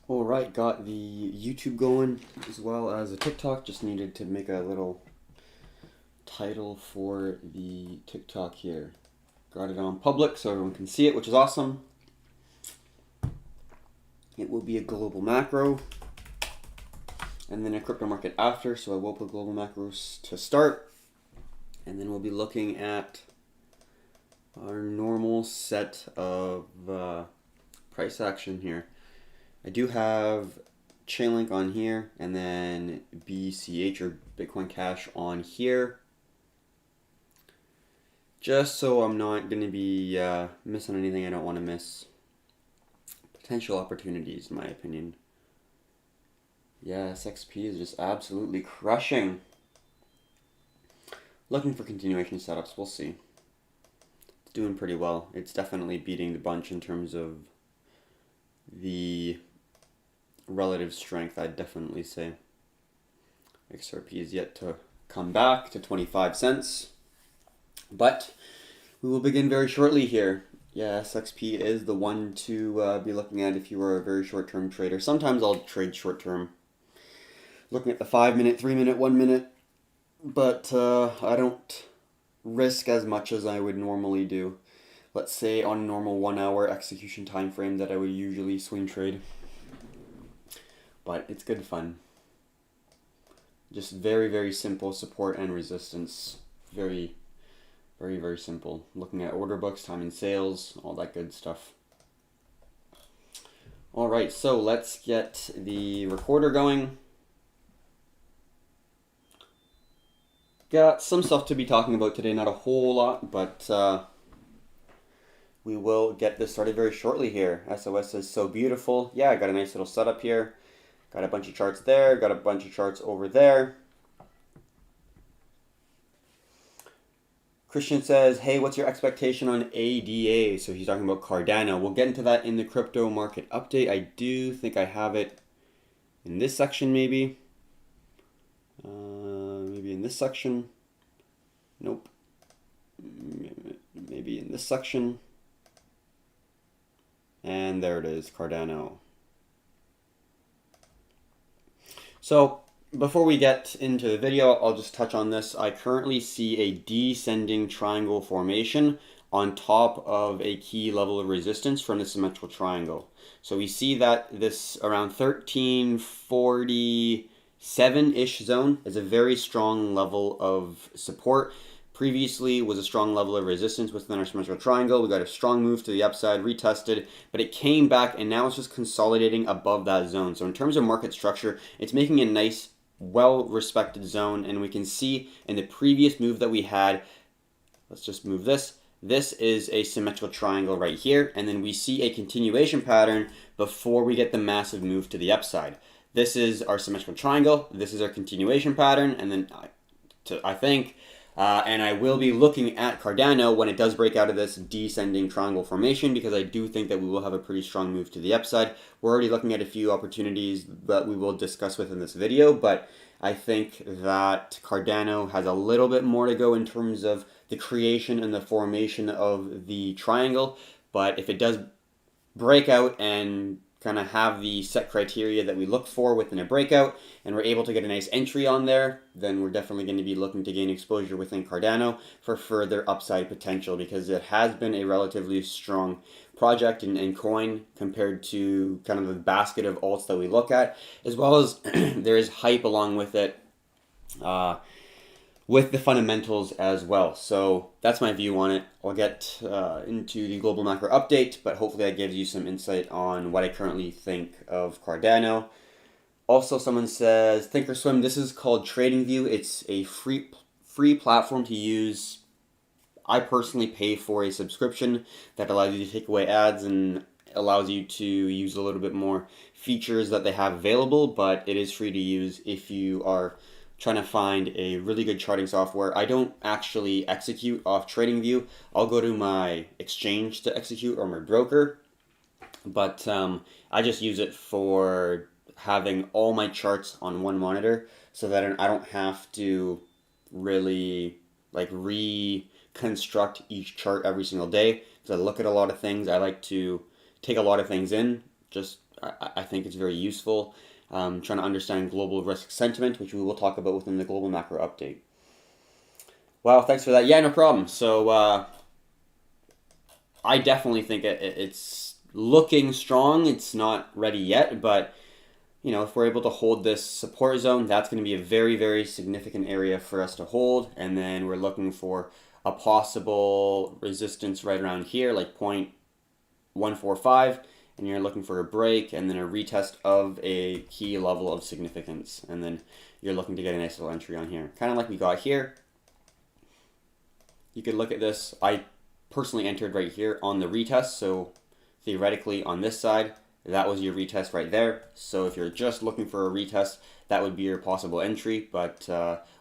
Alright, got the YouTube going as well as a TikTok. Just needed to make a little title for the TikTok here. Got it on public so everyone can see it, which is awesome. It will be a global macro and then a crypto market after, so I will put global macros to start. And then we'll be looking at our normal set of price action here. I do have Chainlink on here and then BCH or Bitcoin Cash on here. Just so I'm not going to be missing anything I don't want to miss. Potential opportunities, in my opinion. Yeah, SXP is just absolutely crushing. Looking for continuation setups, we'll see. It's doing pretty well. It's definitely beating the bunch in terms of the relative strength, I'd definitely say. XRP is yet to come back to 25 cents. But we will begin very shortly here. Yeah, SXP is the one to be looking at if you are a very short-term trader. Sometimes I'll trade short-term, looking at the 5-minute, 3-minute, 1-minute, but I don't risk as much as I would normally do. Let's say on a normal 1-hour execution time frame that I would usually swing trade. But it's good fun. Just very, very simple support and resistance. Very, very, very simple. Looking at order books, time and sales, all that good stuff. Alright, so let's get the recorder going. Got some stuff to be talking about today, not a whole lot, but we will get this started very shortly here. SOS is so beautiful. Yeah, I got a nice little setup here. Got a bunch of charts there, got a bunch of charts over there. Christian says, hey, what's your expectation on ADA? So he's talking about Cardano. We'll get into that in the crypto market update. I do think I have it in this section maybe. Maybe in this section. Nope. Maybe in this section. And there it is, Cardano. So before we get into the video, I'll just touch on this. I currently see a descending triangle formation on top of a key level of resistance from the symmetrical triangle. So we see that this around 1347-ish zone is a very strong level of support. Previously was a strong level of resistance within our symmetrical triangle. We got a strong move to the upside, retested, but it came back and now it's just consolidating above that zone. So in terms of market structure, it's making a nice, well-respected zone, and we can see in the previous move that we had, let's just move this. This is a symmetrical triangle right here, and then we see a continuation pattern before we get the massive move to the upside. This is our symmetrical triangle, this is our continuation pattern, and then I think and I will be looking at Cardano when it does break out of this descending triangle formation, because I do think that we will have a pretty strong move to the upside. We're already looking at a few opportunities that we will discuss within this video, but I think that Cardano has a little bit more to go in terms of the creation and the formation of the triangle. But if it does break out and kind of have the set criteria that we look for within a breakout, and we're able to get a nice entry on there, then we're definitely going to be looking to gain exposure within Cardano for further upside potential, because it has been a relatively strong project and coin compared to kind of the basket of alts that we look at, as well as there is hype along with it with the fundamentals as well. So that's my view on it. I'll get into the global macro update, but hopefully that gives you some insight on what I currently think of Cardano. Also, someone says, Thinkorswim, this is called TradingView. It's a free platform to use. I personally pay for a subscription that allows you to take away ads and allows you to use a little bit more features that they have available, but it is free to use if you are trying to find a really good charting software. I don't actually execute off TradingView. I'll go to my exchange to execute, or my broker, but I just use it for having all my charts on one monitor, so that I don't have to really like reconstruct each chart every single day, because I look at a lot of things. I like to take a lot of things in just I think it's very useful. Trying to understand global risk sentiment, which we will talk about within the global macro update. Wow, thanks for that. Yeah, no problem. So I definitely think it's looking strong. It's not ready yet, but you know, if we're able to hold this support zone, that's going to be a very, very significant area for us to hold. And then we're looking for a possible resistance right around here, like 0.145. And you're looking for a break and then a retest of a key level of significance. And then you're looking to get a nice little entry on here. Kind of like we got here. You could look at this. I personally entered right here on the retest. So theoretically on this side, that was your retest right there. So if you're just looking for a retest, that would be your possible entry. But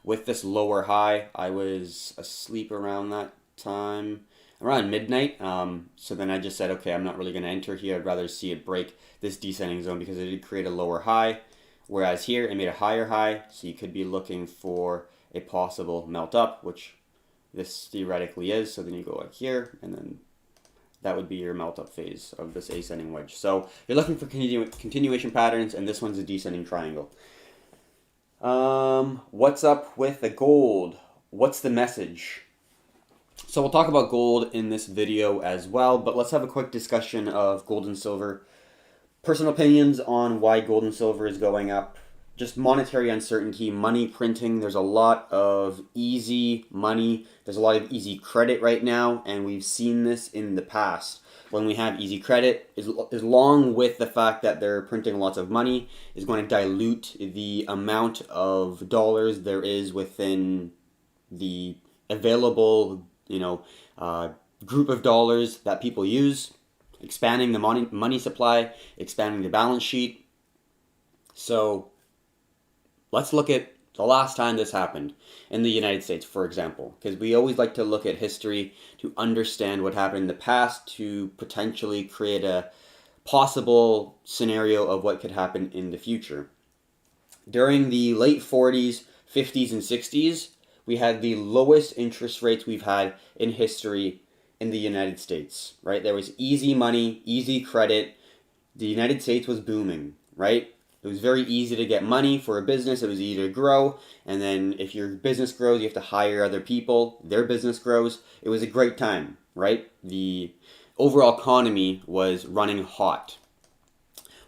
with this lower high, I was asleep around that time, around midnight. So then I just said, okay, I'm not really going to enter here. I'd rather see it break this descending zone because it did create a lower high. Whereas here, it made a higher high. So you could be looking for a possible melt up, which this theoretically is. So then you go like here, and then that would be your melt up phase of this ascending wedge. So you're looking for continuation patterns, and this one's a descending triangle. What's up with the gold? What's the message? So we'll talk about gold in this video as well, but let's have a quick discussion of gold and silver. Personal opinions on why gold and silver is going up. Just monetary uncertainty, money printing. There's a lot of easy money. There's a lot of easy credit right now, and we've seen this in the past. When we have easy credit, along with the fact that they're printing lots of money, is going to dilute the amount of dollars there is within the available, group of dollars that people use, expanding the money supply, expanding the balance sheet. So let's look at the last time this happened in the United States, for example, because we always like to look at history to understand what happened in the past to potentially create a possible scenario of what could happen in the future. During the late 40s, 50s, and 60s, we had the lowest interest rates we've had in history in the United States, right? There was easy money, easy credit. The United States was booming, right? It was very easy to get money for a business. It was easy to grow. And then if your business grows, you have to hire other people. Their business grows. It was a great time, right? The overall economy was running hot.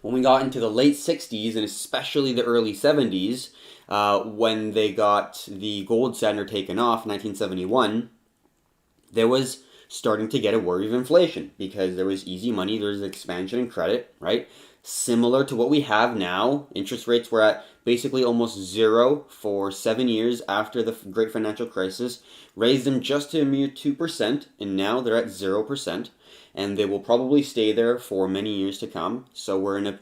When we got into the late 60s and especially the early 70s, when they got the gold standard taken off, 1971, there was starting to get a worry of inflation because there was easy money, there was expansion in credit, right? Similar to what we have now. Interest rates were at basically almost zero for 7 years after the great financial crisis, raised them just to a mere 2%, and now they're at 0%, and they will probably stay there for many years to come. So we're in a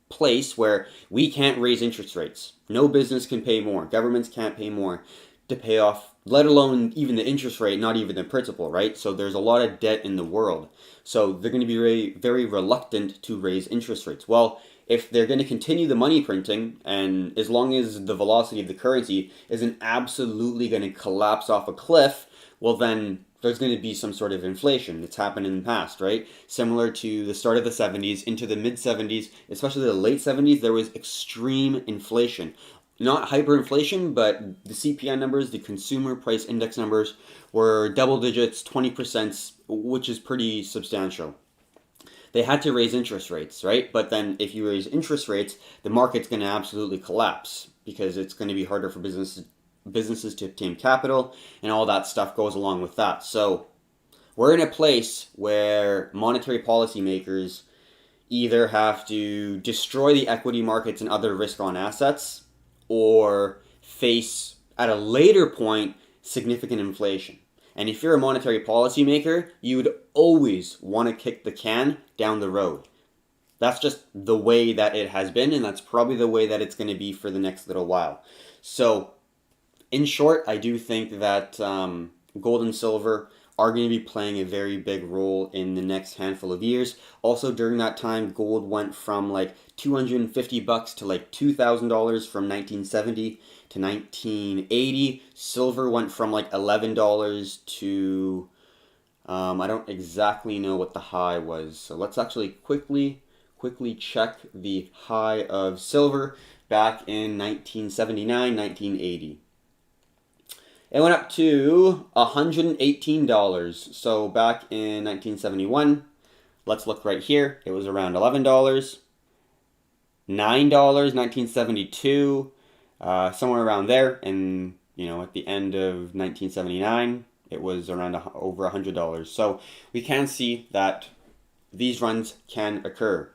place where we can't raise interest rates. No business can pay more. Governments can't pay more to pay off, let alone even the interest rate, not even the principal, right? So there's a lot of debt in the world. So they're going to be very, very reluctant to raise interest rates. Well, if they're going to continue the money printing, and as long as the velocity of the currency isn't absolutely going to collapse off a cliff, well then there's going to be some sort of inflation. It's happened in the past, right? Similar to the start of the 70s into the mid 70s, especially the late 70s, there was extreme inflation. Not hyperinflation, but the CPI numbers, the consumer price index numbers, were double digits, 20%, which is pretty substantial. They had to raise interest rates, right? But then if you raise interest rates, the market's going to absolutely collapse because it's going to be harder for businesses to obtain capital, and all that stuff goes along with that. So we're in a place where monetary policymakers either have to destroy the equity markets and other risk-on assets, or face, at a later point, significant inflation. And if you're a monetary policymaker, you would always want to kick the can down the road. That's just the way that it has been, and that's probably the way that it's going to be for the next little while. So, in short, I do think that gold and silver are going to be playing a very big role in the next handful of years. Also, during that time, gold went from like $250 to like $2,000 from 1970 to 1980. Silver went from like $11 to, I don't exactly know what the high was. So let's actually quickly quickly check the high of silver back in 1979, 1980. It went up to $118. So back in 1971, let's look right here. It was around $11, $9, 1972, somewhere around there. And at the end of 1979, it was around over $100. So we can see that these runs can occur.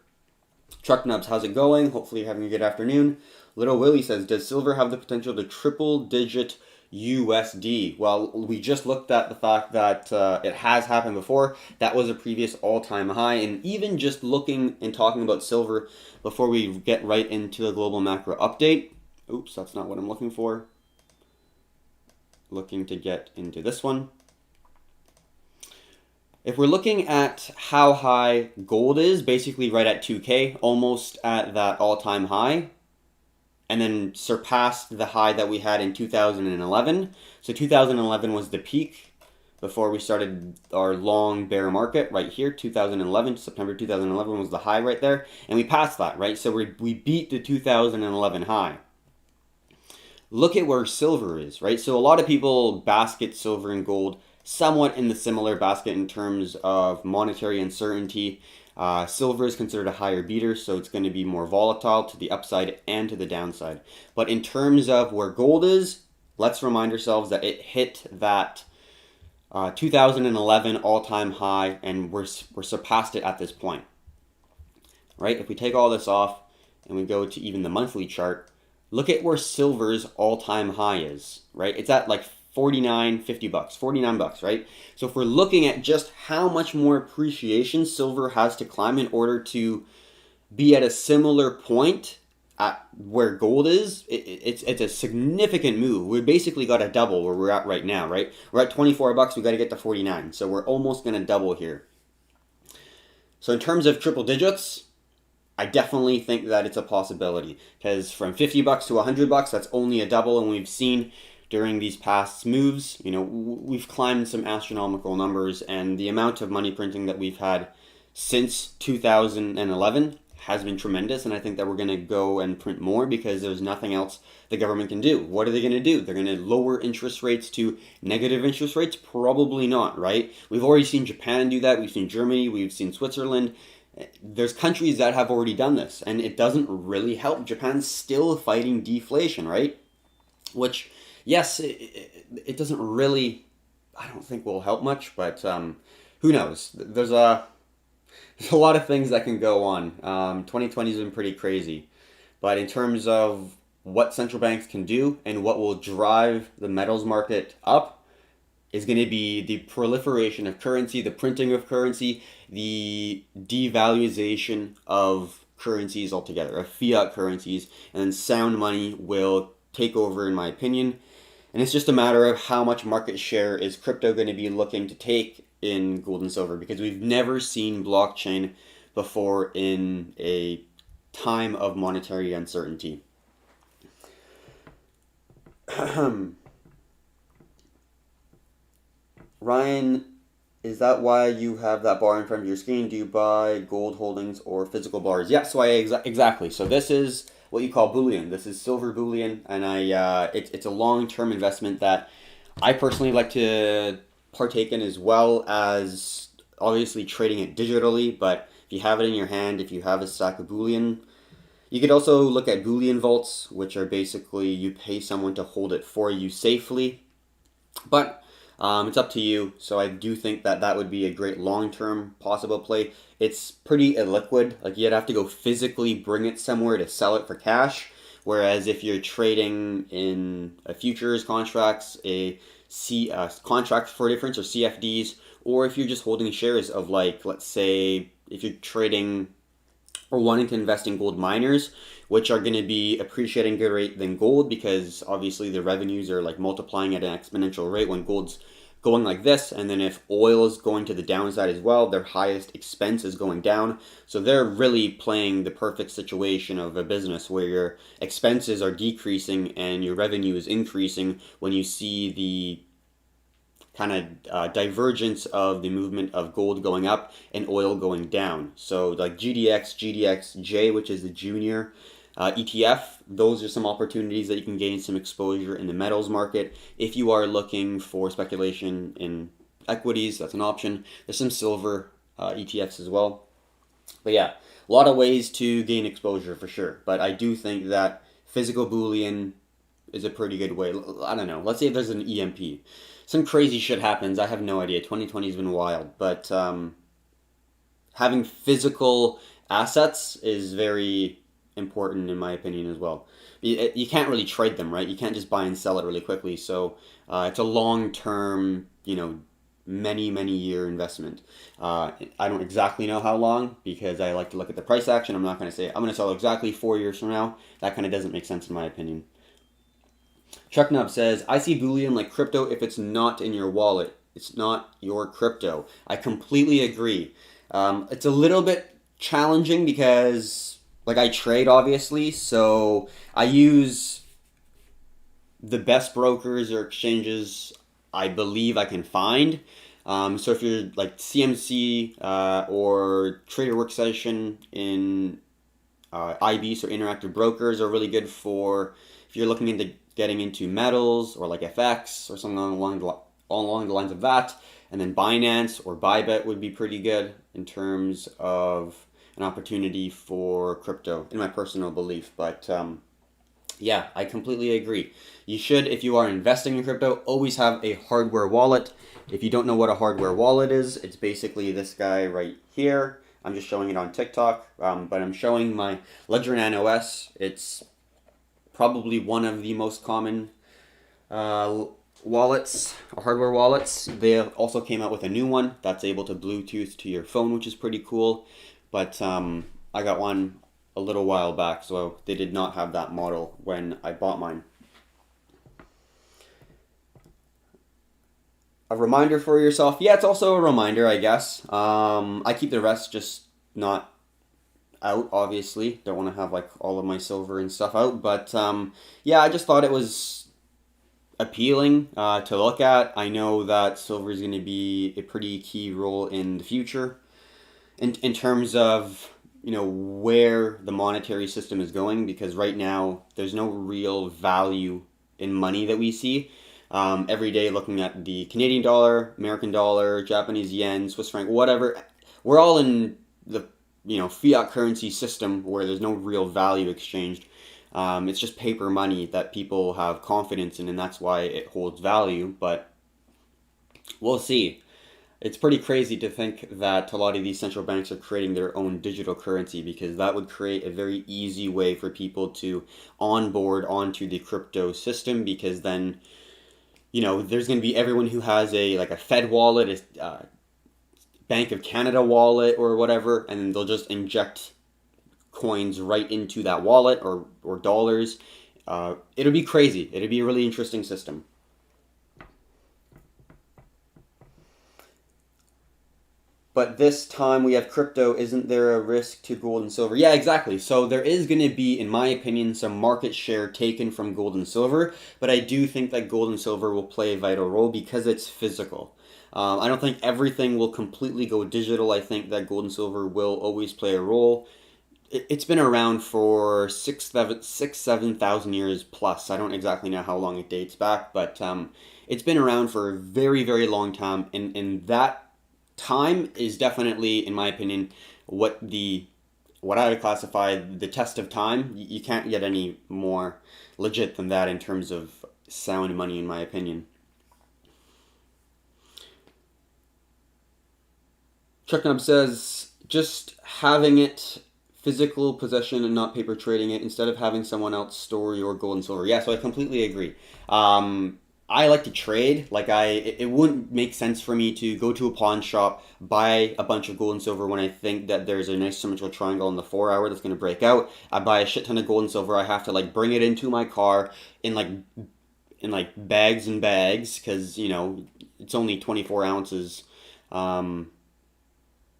Truck Nubs, how's it going? Hopefully you're having a good afternoon. Little Willie says, does silver have the potential to triple digit USD? Well, we just looked at the fact that it has happened before. That was a previous all-time high. And even just looking and talking about silver before we get right into the global macro update. Oops, that's not what I'm looking for. Looking to get into this one. If we're looking at how high gold is, basically right at 2K, almost at that all-time high, and then surpassed the high that we had in 2011. So 2011 was the peak before we started our long bear market right here. 2011, September 2011 was the high right there, and we passed that, right? So we beat the 2011 high. Look at where silver is, right? So a lot of people basket silver and gold somewhat in the similar basket in terms of monetary uncertainty. Silver is considered a higher beater, so it's going to be more volatile to the upside and to the downside. But in terms of where gold is, let's remind ourselves that it hit that 2011 all-time high, and we're surpassed it at this point. Right? If we take all this off and we go to even the monthly chart, look at where silver's all-time high is. Right? It's at like $49 bucks, right? So if we're looking at just how much more appreciation silver has to climb in order to be at a similar point at where gold is, it's a significant move. We basically got a double where we're at right now, right? We're at 24 bucks, we got to get to 49. So we're almost going to double here. So in terms of triple digits, I definitely think that it's a possibility, because from 50 bucks to 100 bucks, that's only a double, and we've seen during these past moves, we've climbed some astronomical numbers, and the amount of money printing that we've had since 2011 has been tremendous, and I think that we're going to go and print more because there's nothing else the government can do. What are they going to do? They're going to lower interest rates to negative interest rates? Probably not, right? We've already seen Japan do that. We've seen Germany. We've seen Switzerland. There's countries that have already done this, and it doesn't really help. Japan's still fighting deflation, right? Which, yes, it doesn't really, I don't think will help much, but who knows? There's a lot of things that can go on. 2020 has been pretty crazy. But in terms of what central banks can do and what will drive the metals market up is going to be the proliferation of currency, the printing of currency, the devaluation of currencies altogether, of fiat currencies, and then sound money will take over, in my opinion. And it's just a matter of how much market share is crypto going to be looking to take in gold and silver, because we've never seen blockchain before in a time of monetary uncertainty. Ryan, is that why you have that bar in front of your screen? Do you buy gold holdings or physical bars? Yeah, so exactly. So this is what you call bullion. This is silver bullion, and it's a long-term investment that I personally like to partake in, as well as obviously trading it digitally. But if you have it in your hand, if you have a stack of bullion, you could also look at bullion vaults, which are basically you pay someone to hold it for you safely. But it's up to you. So I do think that that would be a great long-term possible play. It's pretty illiquid. Like, you'd have to go physically bring it somewhere to sell it for cash. Whereas if you're trading in a futures contracts, contract for difference, or CFDs, or if you're just holding shares of, like, let's say if you're trading or wanting to invest in gold miners, which are going to be appreciating good rate than gold, because obviously the revenues are like multiplying at an exponential rate when gold's going like this. And then if oil is going to the downside as well, their highest expense is going down. So they're really playing the perfect situation of a business where your expenses are decreasing and your revenue is increasing when you see the kind of divergence of the movement of gold going up and oil going down. So like GDXJ, which is the junior ETF, those are some opportunities that you can gain some exposure in the metals market. If you are looking for speculation in equities, that's an option. There's some silver ETFs as well. But yeah, a lot of ways to gain exposure for sure. But I do think that physical bullion is a pretty good way. I don't know. Let's say if there's an EMP. Some crazy shit happens. I have no idea. 2020 has been wild. But having physical assets is very important in my opinion as well. You can't really trade them, right? You can't just buy and sell it really quickly. So it's a long-term, many year investment. I don't exactly know how long because I like to look at the price action. I'm not going to say I'm going to sell exactly 4 years from now. That kind of doesn't make sense in my opinion. Chuck Nub says, I see bullion like crypto. If it's not in your wallet, it's not your crypto. I completely agree. It's a little bit challenging because like I trade obviously, so I use the best brokers or exchanges I believe I can find. So if you're like CMC or Trader Workstation in IB, so Interactive Brokers, are really good for if you're looking into getting into metals or like FX or something along the lines of that. And then Binance or Bybit would be pretty good in terms of an opportunity for crypto, in my personal belief. But yeah, I completely agree. You should, if you are investing in crypto, always have a hardware wallet. If you don't know what a hardware wallet is, it's basically this guy right here. I'm just showing it on TikTok, but I'm showing my Ledger Nano S. It's probably one of the most common wallets, or hardware wallets. They also came out with a new one that's able to Bluetooth to your phone, which is pretty cool. But I got one a little while back, so they did not have that model when I bought mine. A reminder for yourself. Yeah, it's also a reminder, I guess. I keep the rest just not out, obviously. Don't want to have like all of my silver and stuff out. But yeah, I just thought it was appealing to look at. I know that silver is going to be a pretty key role in the future in terms of where the monetary system is going, because right now there's no real value in money that we see. Every day looking at the Canadian dollar, American dollar, Japanese yen, Swiss franc, whatever, we're all in the fiat currency system where there's no real value exchanged. It's just paper money that people have confidence in, and that's why it holds value. But we'll see. It's pretty crazy to think that a lot of these central banks are creating their own digital currency, because that would create a very easy way for people to onboard onto the crypto system, because then there's going to be everyone who has a Fed wallet, a Bank of Canada wallet or whatever, and then they'll just inject coins right into that wallet or dollars. It'll be crazy. It'll be a really interesting system. But this time we have crypto. Isn't there a risk to gold and silver? Yeah, exactly. So there is going to be, in my opinion, some market share taken from gold and silver. But I do think that gold and silver will play a vital role because it's physical. I don't think everything will completely go digital. I think that gold and silver will always play a role. It's been around for 7,000 years plus. I don't exactly know how long it dates back, but it's been around for a very, very long time. And that time is definitely, in my opinion, what I would classify the test of time. You can't get any more legit than that in terms of sound money, in my opinion. Chuck Nub says, just having it physical possession and not paper trading it instead of having someone else store your gold and silver. Yeah, so I completely agree. I like to trade. It wouldn't make sense for me to go to a pawn shop, buy a bunch of gold and silver when I think that there's a nice symmetrical triangle in the 4 hour that's going to break out. I buy a shit ton of gold and silver. I have to bring it into my car in bags and bags, because it's only 24 ounces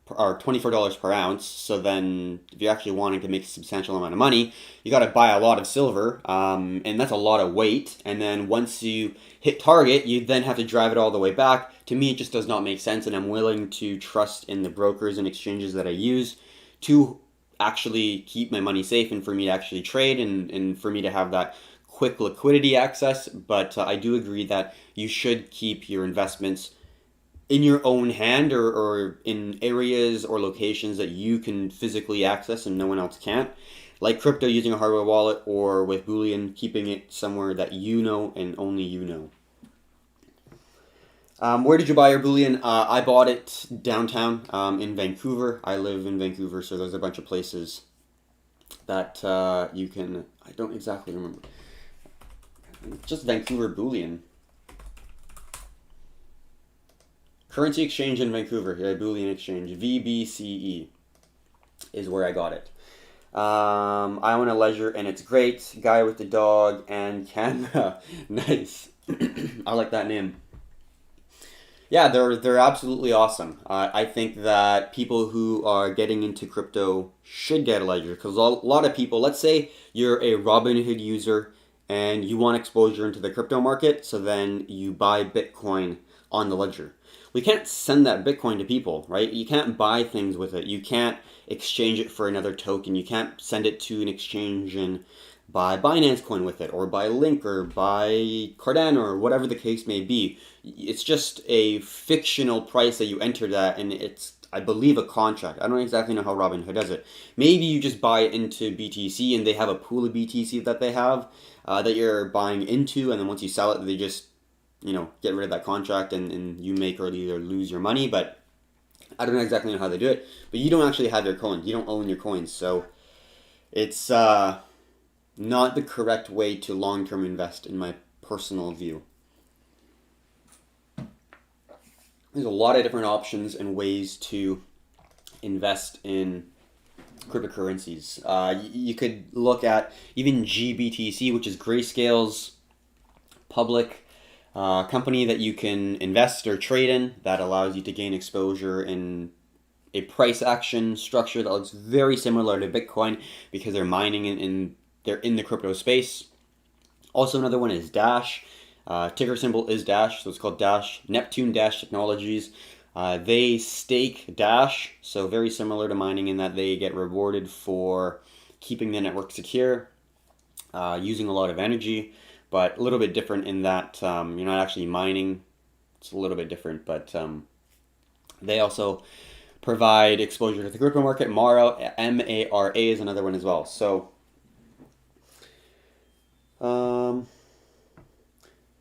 or $24 per ounce. So then, if you're actually wanting to make a substantial amount of money, you got to buy a lot of silver, and that's a lot of weight. And then once you hit target, you then have to drive it all the way back. To me, it just does not make sense, and I'm willing to trust in the brokers and exchanges that I use to actually keep my money safe and for me to actually trade and for me to have that quick liquidity access. But I do agree that you should keep your investments in your own hand, or in areas or locations that you can physically access and no one else can't. Like crypto, using a hardware wallet, or with bullion, keeping it somewhere that you know and only you know. Where did you buy your bullion? I bought it downtown in Vancouver. I live in Vancouver, so there's a bunch of places that you can. I don't exactly remember. Just Vancouver bullion. Currency exchange in Vancouver, yeah, bullion exchange, VBCE is where I got it. I own a Ledger and it's great. Guy with the dog and camera, nice. I like that name. Yeah, they're absolutely awesome. I think that people who are getting into crypto should get a Ledger, because a lot of people, let's say you're a Robinhood user and you want exposure into the crypto market, so then you buy Bitcoin on the Ledger. We can't send that Bitcoin to people, right? You can't buy things with it. You can't exchange it for another token. You can't send it to an exchange and buy Binance Coin with it, or buy Link, or buy Cardano, or whatever the case may be. It's just a fictional price that you enter that, and it's, I believe, a contract. I don't exactly know how Robinhood does it. Maybe you just buy it into BTC, and they have a pool of BTC that they have that you're buying into, and then once you sell it, they just get rid of that contract, and you make or either lose your money. But I don't exactly know how they do it. But you don't actually have your coins. You don't own your coins. So it's not the correct way to long-term invest, in my personal view. There's a lot of different options and ways to invest in cryptocurrencies. You could look at even GBTC, which is Grayscale's public company that you can invest or trade in, that allows you to gain exposure in a price action structure that looks very similar to Bitcoin, because they're mining and they're in the crypto space. Also, another one is Dash. Ticker symbol is Dash, so it's called Dash. Neptune Dash Technologies. They stake Dash, so very similar to mining in that they get rewarded for keeping the network secure, using a lot of energy, but a little bit different in that you're not actually mining. It's a little bit different, but they also provide exposure to the crypto market. Mara, M-A-R-A, is another one as well. So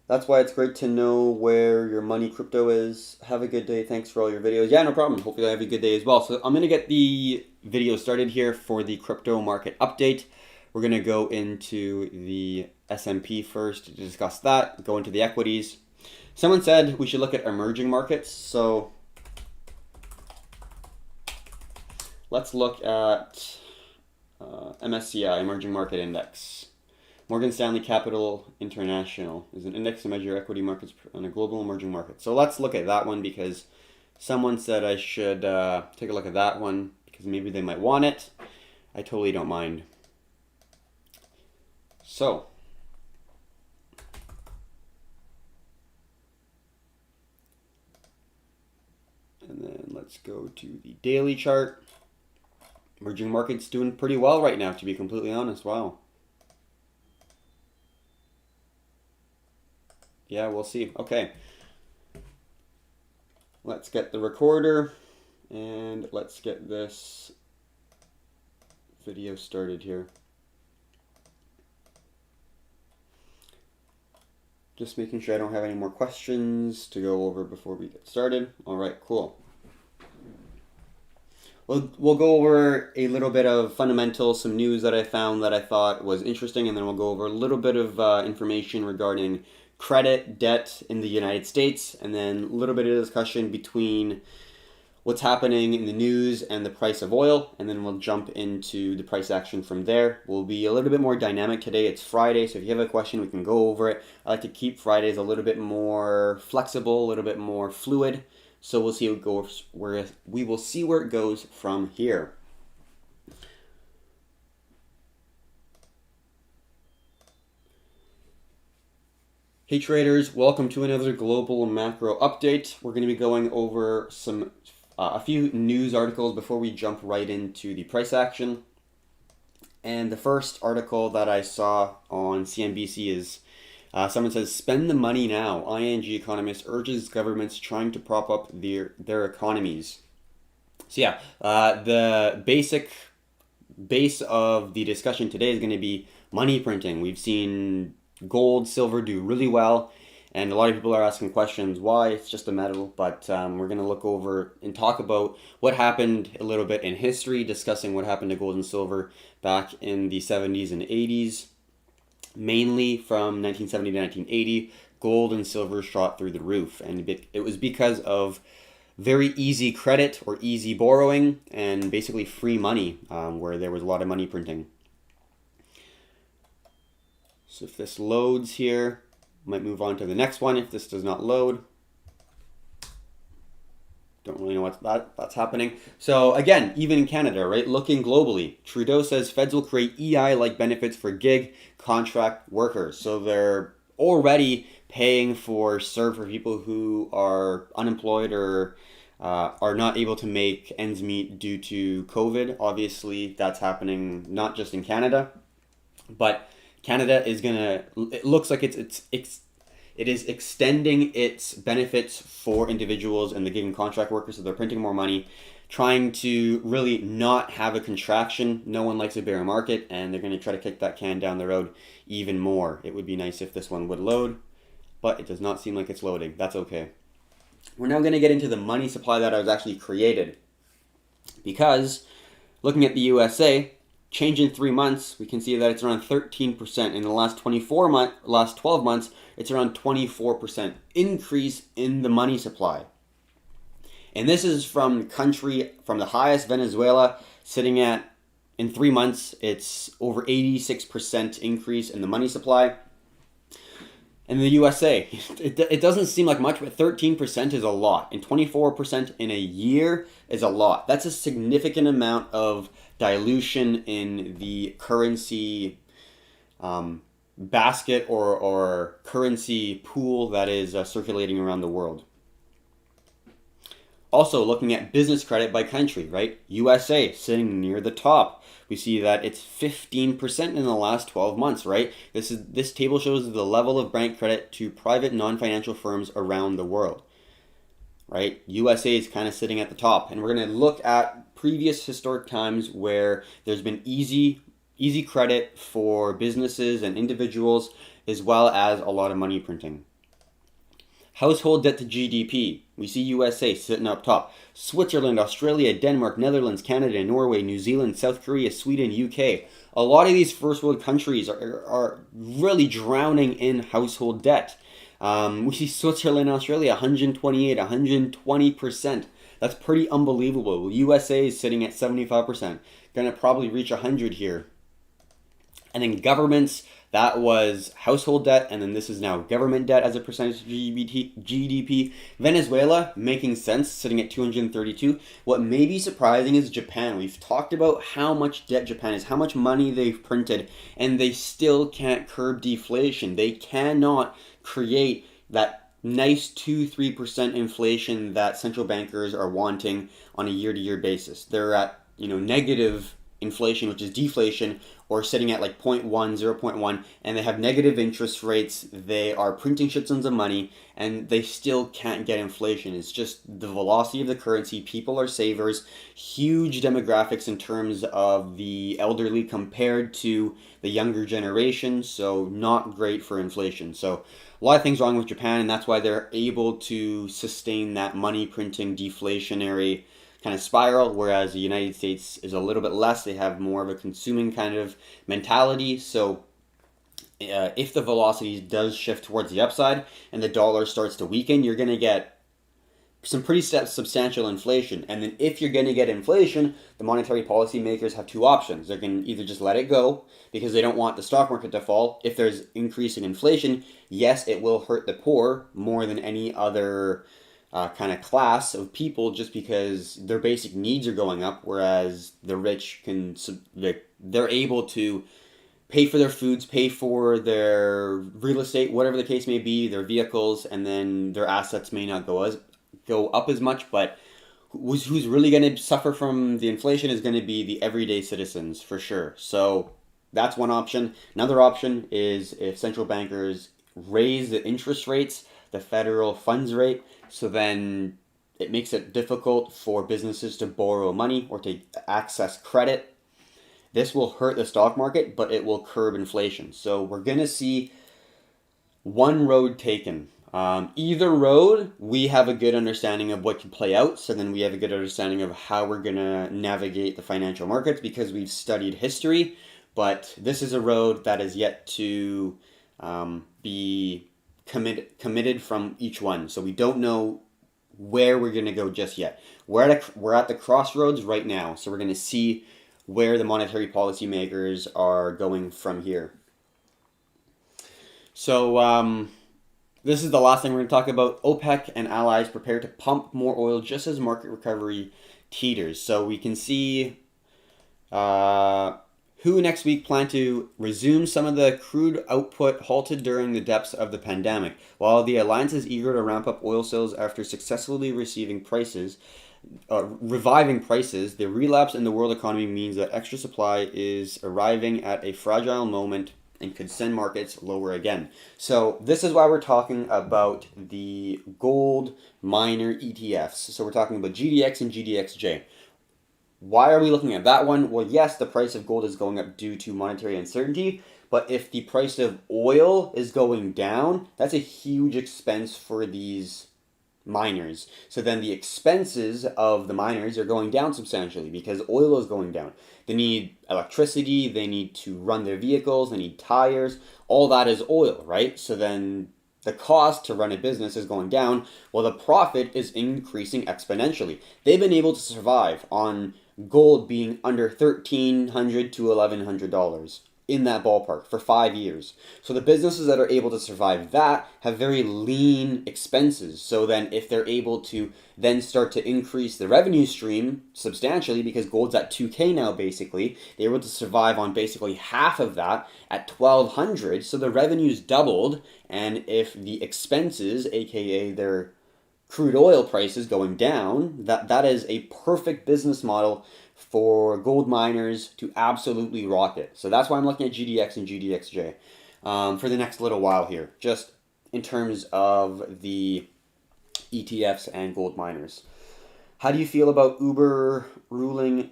that's why it's great to know where your money crypto is. Have a good day. Thanks for all your videos. Yeah, no problem. Hopefully I have a good day as well. So I'm going to get the video started here for the crypto market update. We're going to go into the S&P first to discuss that, go into the equities. Someone said we should look at emerging markets. So let's look at MSCI, Emerging Market Index. Morgan Stanley Capital International is an index to measure equity markets on a global emerging market. So let's look at that one, because someone said I should take a look at that one, because maybe they might want it. I totally don't mind. So and then let's go to the daily chart. Emerging markets doing pretty well right now, to be completely honest. Wow. Yeah, we'll see. Okay. Let's get the recorder and let's get this video started here. Just making sure I don't have any more questions to go over before we get started. All right, cool. We'll go over a little bit of fundamentals, some news that I found that I thought was interesting, and then we'll go over a little bit of information regarding credit, debt in the United States, and then a little bit of discussion between what's happening in the news and the price of oil, and then we'll jump into the price action from there. We'll be a little bit more dynamic today. It's Friday, so if you have a question, we can go over it. I like to keep Fridays a little bit more flexible, a little bit more fluid, So we'll see where it goes from here. Hey traders, welcome to another global macro update. We're going to be going over a few news articles before we jump right into the price action. And the first article that I saw on CNBC is someone says, "Spend the money now. ING economist urges governments trying to prop up their economies." So yeah, the base of the discussion today is going to be money printing. We've seen gold, silver do really well, and a lot of people are asking questions why. It's just a metal, but we're going to look over and talk about what happened a little bit in history, discussing what happened to gold and silver back in the 70s and 80s. Mainly from 1970 to 1980, gold and silver shot through the roof, and it was because of very easy credit or easy borrowing and basically free money, where there was a lot of money printing. So if this loads here, might move on to the next one if this does not load. Don't really know that's happening. So again, even in Canada, right, looking globally, Trudeau says feds will create EI-like benefits for gig contract workers. So they're already paying for CERB for people who are unemployed or are not able to make ends meet due to COVID. Obviously, that's happening not just in Canada, but Canada is gonna. It looks like it is extending its benefits for individuals and the gig and contract workers, so they're printing more money, trying to really not have a contraction. No one likes a bear market, and they're going to try to kick that can down the road even more. It would be nice if this one would load, but it does not seem like it's loading. That's okay. We're now going to get into the money supply that was actually created, because looking at the USA, change in 3 months, we can see that it's around 13%. In the last 12 months, it's around 24% increase in the money supply. And this is from the highest, Venezuela, sitting at, in 3 months, it's over 86% increase in the money supply. And the USA, it doesn't seem like much, but 13% is a lot. And 24% in a year is a lot. That's a significant amount of dilution in the currency basket or currency pool that is circulating around the world. Also, looking at business credit by country, right? USA sitting near the top. We see that it's 15% in the last 12 months, right? This table shows the level of bank credit to private non-financial firms around the world, right? USA is kind of sitting at the top, and we're going to look at previous historic times where there's been easy credit for businesses and individuals, as well as a lot of money printing. Household debt to GDP. We see USA sitting up top. Switzerland, Australia, Denmark, Netherlands, Canada, Norway, New Zealand, South Korea, Sweden, UK. A lot of these first world countries are really drowning in household debt. We see Switzerland and Australia 128, 120%. That's pretty unbelievable. USA is sitting at 75%. Going to probably reach 100 here. And then governments, that was household debt, and then this is now government debt as a percentage of GDP. Venezuela, making sense, sitting at 232. What may be surprising is Japan. We've talked about how much debt Japan is, how much money they've printed, and they still can't curb deflation. They cannot create that nice 2-3% inflation that central bankers are wanting on a year-to-year basis. They're at negative inflation, which is deflation, or sitting at like 0.1, 0.1, and they have negative interest rates. They are printing shit tons of money, and they still can't get inflation. It's just the velocity of the currency. People are savers. Huge demographics in terms of the elderly compared to the younger generation, so not great for inflation. So a lot of things wrong with Japan, and that's why they're able to sustain that money printing deflationary kind of spiral, whereas the United States is a little bit less. They have more of a consuming kind of mentality. So if the velocity does shift towards the upside and the dollar starts to weaken, you're going to get some pretty substantial inflation. And then if you're going to get inflation, the monetary policy makers have two options. They can either just let it go because they don't want the stock market to fall. If there's increasing inflation, yes, it will hurt the poor more than any other kind of class of people just because their basic needs are going up, whereas the rich they're able to pay for their foods, pay for their real estate, whatever the case may be, their vehicles, and then their assets may not go up as much. But who's really going to suffer from the inflation is going to be the everyday citizens for sure. So that's one option. Another option is if central bankers raise the interest rates, the federal funds rate, so then it makes it difficult for businesses to borrow money or to access credit. This will hurt the stock market, but it will curb inflation. So we're going to see one road taken. Either road, we have a good understanding of what can play out. So then we have a good understanding of how we're going to navigate the financial markets because we've studied history. But this is a road that is yet to be committed from each one. So we don't know where we're going to go just yet. We're at the crossroads right now. So we're going to see where the monetary policy makers are going from here. So this is the last thing we're going to talk about. OPEC and allies prepare to pump more oil just as market recovery teeters. So we can see who next week plan to resume some of the crude output halted during the depths of the pandemic. While the alliance is eager to ramp up oil sales after successfully reviving prices, the relapse in the world economy means that extra supply is arriving at a fragile moment and could send markets lower again. So this is why we're talking about the gold miner ETFs. So we're talking about GDX and GDXJ. Why are we looking at that one? Well, yes, the price of gold is going up due to monetary uncertainty, but if the price of oil is going down, that's a huge expense for these miners. So then the expenses of the miners are going down substantially because oil is going down. They need electricity, they need to run their vehicles, they need tires, all that is oil, right? So then the cost to run a business is going down while the profit is increasing exponentially. They've been able to survive on gold being under $1,300 to $1,100 in that ballpark for 5 years. So the businesses that are able to survive that have very lean expenses. So then if they're able to then start to increase the revenue stream substantially, because gold's at 2K now basically, they're able to survive on basically half of that at 1,200. So the revenue's doubled, and if the expenses, aka their crude oil prices going down, that is a perfect business model for gold miners to absolutely rocket. So that's why I'm looking at GDX and GDXJ for the next little while here, just in terms of the ETFs and gold miners. How do you feel about Uber ruling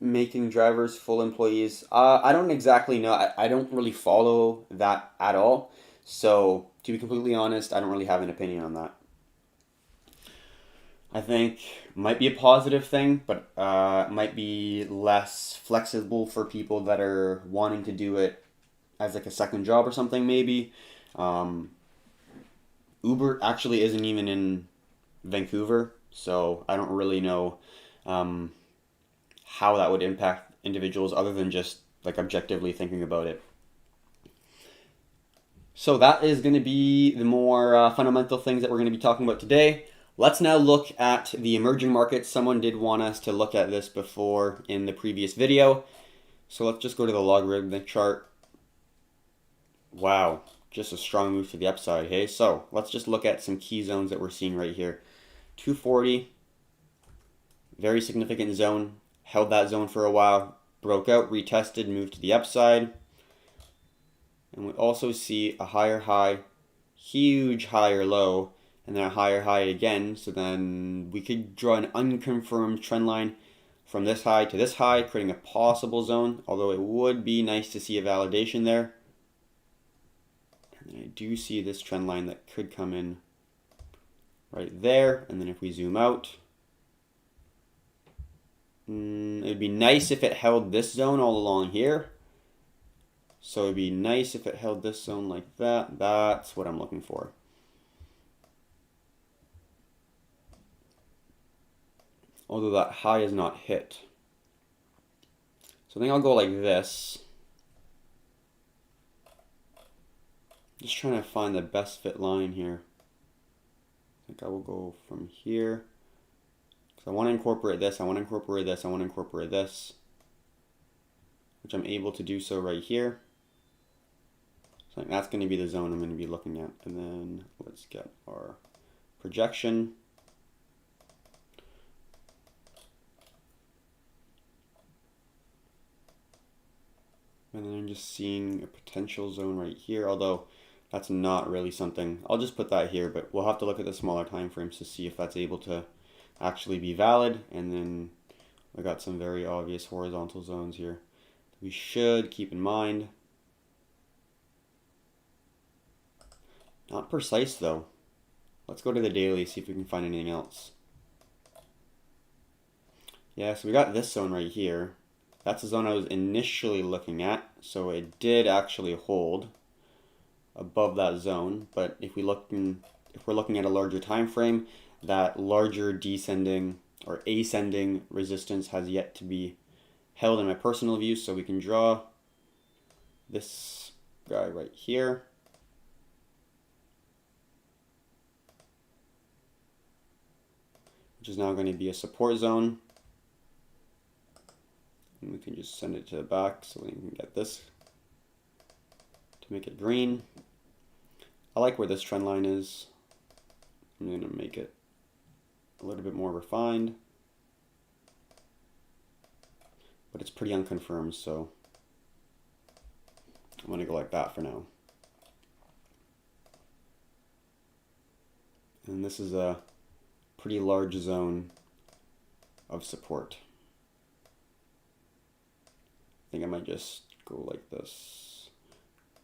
making drivers full employees? I don't exactly know. I don't really follow that at all. So to be completely honest, I don't really have an opinion on that. I think might be a positive thing, but might be less flexible for people that are wanting to do it as like a second job or something maybe. Uber actually isn't even in Vancouver, so I don't really know how that would impact individuals other than just like objectively thinking about it. So that is going to be the more fundamental things that we're going to be talking about today. Let's now look at the emerging markets. Someone did want us to look at this before in the previous video. So let's just go to the logarithmic chart. Wow, just a strong move to the upside, hey? So let's just look at some key zones that we're seeing right here. 240, very significant zone. Held that zone for a while, broke out, retested, moved to the upside. And we also see a higher high, huge higher low, and then a higher high again. So then we could draw an unconfirmed trend line from this high to this high, creating a possible zone, although it would be nice to see a validation there. And then I do see this trend line that could come in right there. And then if we zoom out, it would be nice if it held this zone all along here. So it would be nice if it held this zone like that. That's what I'm looking for. Although that high is not hit. So I think I'll go like this. Just trying to find the best fit line here. I think I will go from here. So I want to incorporate this, I want to incorporate this, I want to incorporate this, which I'm able to do so right here. So that's going to be the zone I'm going to be looking at. And then let's get our projection. And then I'm just seeing a potential zone right here, although that's not really something. I'll just put that here, but we'll have to look at the smaller time frames to see if that's able to actually be valid. And then I got some very obvious horizontal zones here we should keep in mind. Not precise though. Let's go to the daily, see if we can find anything else. Yeah, so we got this zone right here. That's the zone I was initially looking at, so it did actually hold above that zone. But if we're looking at a larger time frame, that larger descending or ascending resistance has yet to be held in my personal view. So we can draw this guy right here. Which is now going to be a support zone. And we can just send it to the back so we can get this to make it green. I like where this trend line is. I'm going to make it a little bit more refined. But it's pretty unconfirmed, so I'm going to go like that for now. And this is a pretty large zone of support. I think I might just go like this.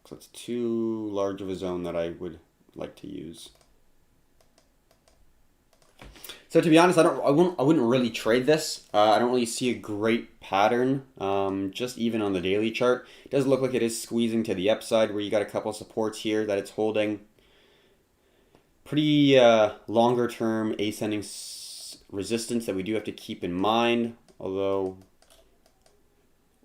So it's too large of a zone that I would like to use. So to be honest, I wouldn't really trade this. I don't really see a great pattern. Just even on the daily chart, it does look like it is squeezing to the upside, where you got a couple supports here that it's holding. Pretty longer term ascending resistance that we do have to keep in mind. Although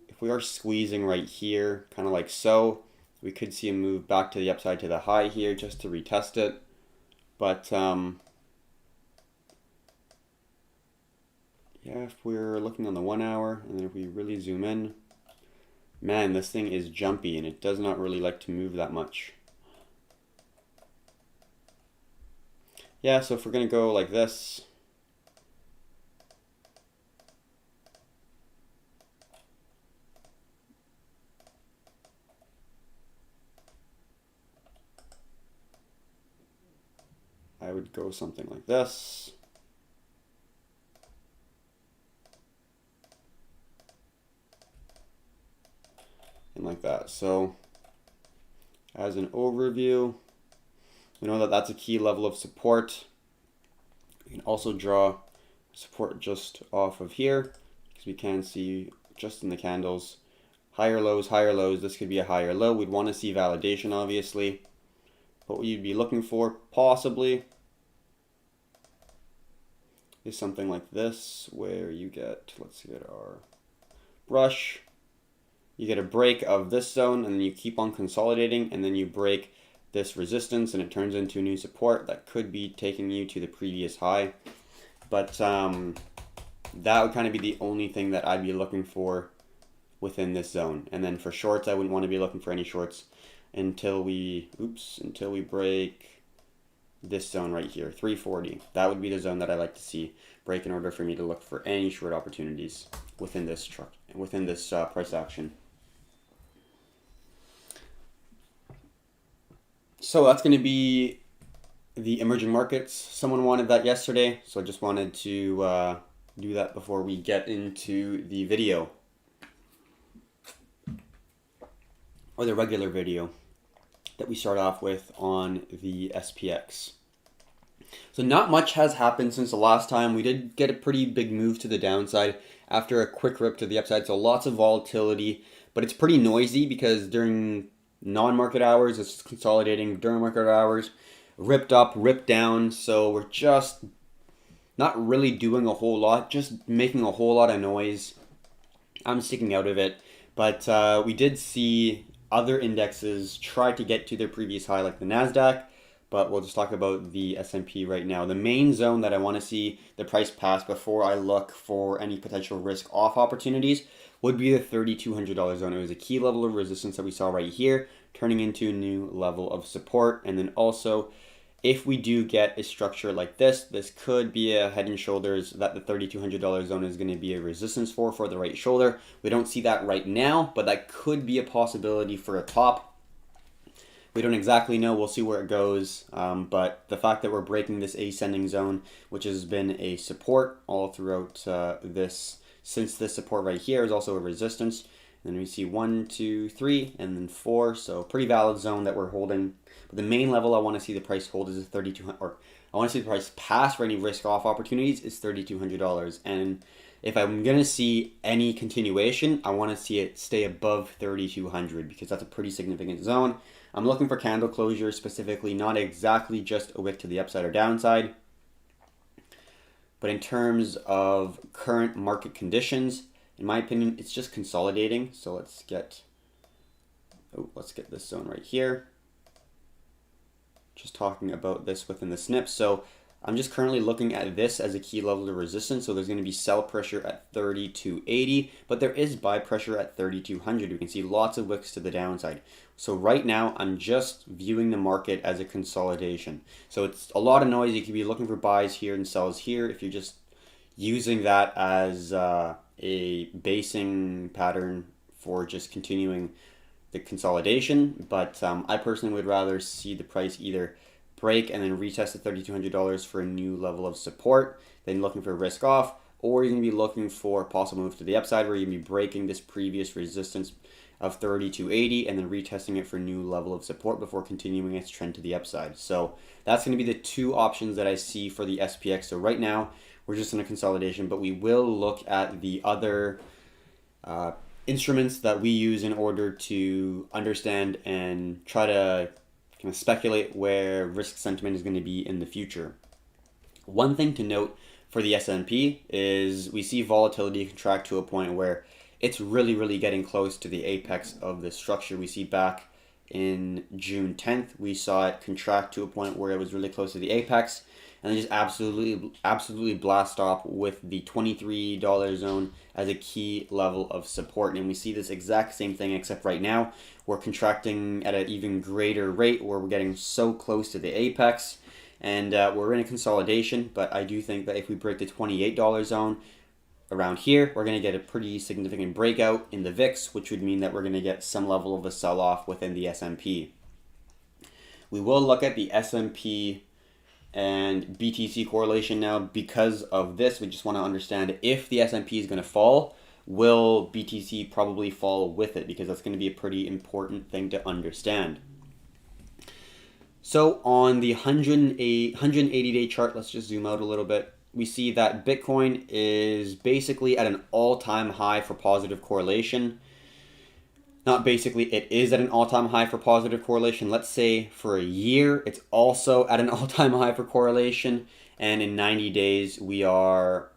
if we are squeezing right here, kind of like so, we could see a move back to the upside to the high here just to retest it. But yeah, if we're looking on the 1 hour, and then if we really zoom in, man, this thing is jumpy and it does not really like to move that much. Yeah, so if we're going to go like this, I would go something like this. And like that. So as an overview, we know that that's a key level of support. We can also draw support just off of here, because we can see just in the candles, higher lows, higher lows. This could be a higher low. We'd want to see validation, obviously. But what you'd be looking for, possibly, is something like this, where you get, let's get our brush. You get a break of this zone, and then you keep on consolidating, and then you break this resistance, and it turns into a new support that could be taking you to the previous high. But that would kind of be the only thing that I'd be looking for within this zone. And then for shorts, I wouldn't want to be looking for any shorts until we break this zone right here, 340. That would be the zone that I like to see break in order for me to look for any short opportunities within this price action. So that's going to be the emerging markets. Someone wanted that yesterday, so I just wanted to do that before we get into the video, or the regular video that we start off with on the SPX. So not much has happened since the last time. We did get a pretty big move to the downside after a quick rip to the upside, so lots of volatility, but it's pretty noisy because during non-market hours it's consolidating, during market hours ripped up, ripped down, so we're just not really doing a whole lot, just making a whole lot of noise. I'm sticking out of it, but we did see other indexes try to get to their previous high, like the NASDAQ, but we'll just talk about the S&P right now. The main zone that I want to see the price pass before I look for any potential risk off opportunities would be the $3,200 zone. It was a key level of resistance that we saw right here, turning into a new level of support. And then also, if we do get a structure like this could be a head and shoulders that the $3,200 zone is going to be a resistance for the right shoulder. We don't see that right now, but that could be a possibility for a top. We don't exactly know. We'll see where it goes. But the fact that we're breaking this ascending zone, which has been a support all throughout since this support right here is also a resistance. And then we see 1, 2, 3, and then 4. So pretty valid zone that we're holding. But the main level I want to see the price hold is $3,200, or I want to see the price pass for any risk off opportunities is $3,200. And if I'm going to see any continuation, I want to see it stay above 3,200 because that's a pretty significant zone. I'm looking for candle closure specifically, not exactly just a wick to the upside or downside. But in terms of current market conditions, in my opinion, it's just consolidating. So let's get this zone right here. Just talking about this within the snip. So I'm just currently looking at this as a key level of resistance. So there's going to be sell pressure at 3,280, but there is buy pressure at 3,200. We can see lots of wicks to the downside. So right now, I'm just viewing the market as a consolidation. So it's a lot of noise. You could be looking for buys here and sells here if you're just using that as a basing pattern for just continuing the consolidation. But I personally would rather see the price either break and then retest the $3,200 for a new level of support than looking for risk off, or you're going to be looking for a possible move to the upside where you're going to be breaking this previous resistance of 3,280 and then retesting it for a new level of support before continuing its trend to the upside. So that's going to be the two options that I see for the SPX. So right now we're just in a consolidation, but we will look at the other instruments that we use in order to understand and try to kind of speculate where risk sentiment is going to be in the future. One thing to note for the S&P is we see volatility contract to a point where it's really getting close to the apex of the structure. We see back in June 10th, we saw it contract to a point where it was really close to the apex, and then just absolutely blast off with the $23 zone as a key level of support. And we see this exact same thing, except right now we're contracting at an even greater rate where we're getting so close to the apex, and we're in a consolidation. But I do think that if we break the $28 zone around here, we're going to get a pretty significant breakout in the VIX, which would mean that we're going to get some level of a sell-off within the S&P. We will look at the S&P and BTC correlation now. Because of this, we just want to understand if the S&P is going to fall, will BTC probably fall with it? Because that's going to be a pretty important thing to understand. So on the 180-day chart, let's just zoom out a little bit. We see that Bitcoin is basically at an all-time high for positive correlation. Not basically, it is at an all-time high for positive correlation. Let's say for a year, it's also at an all-time high for correlation. And in 90 days, we are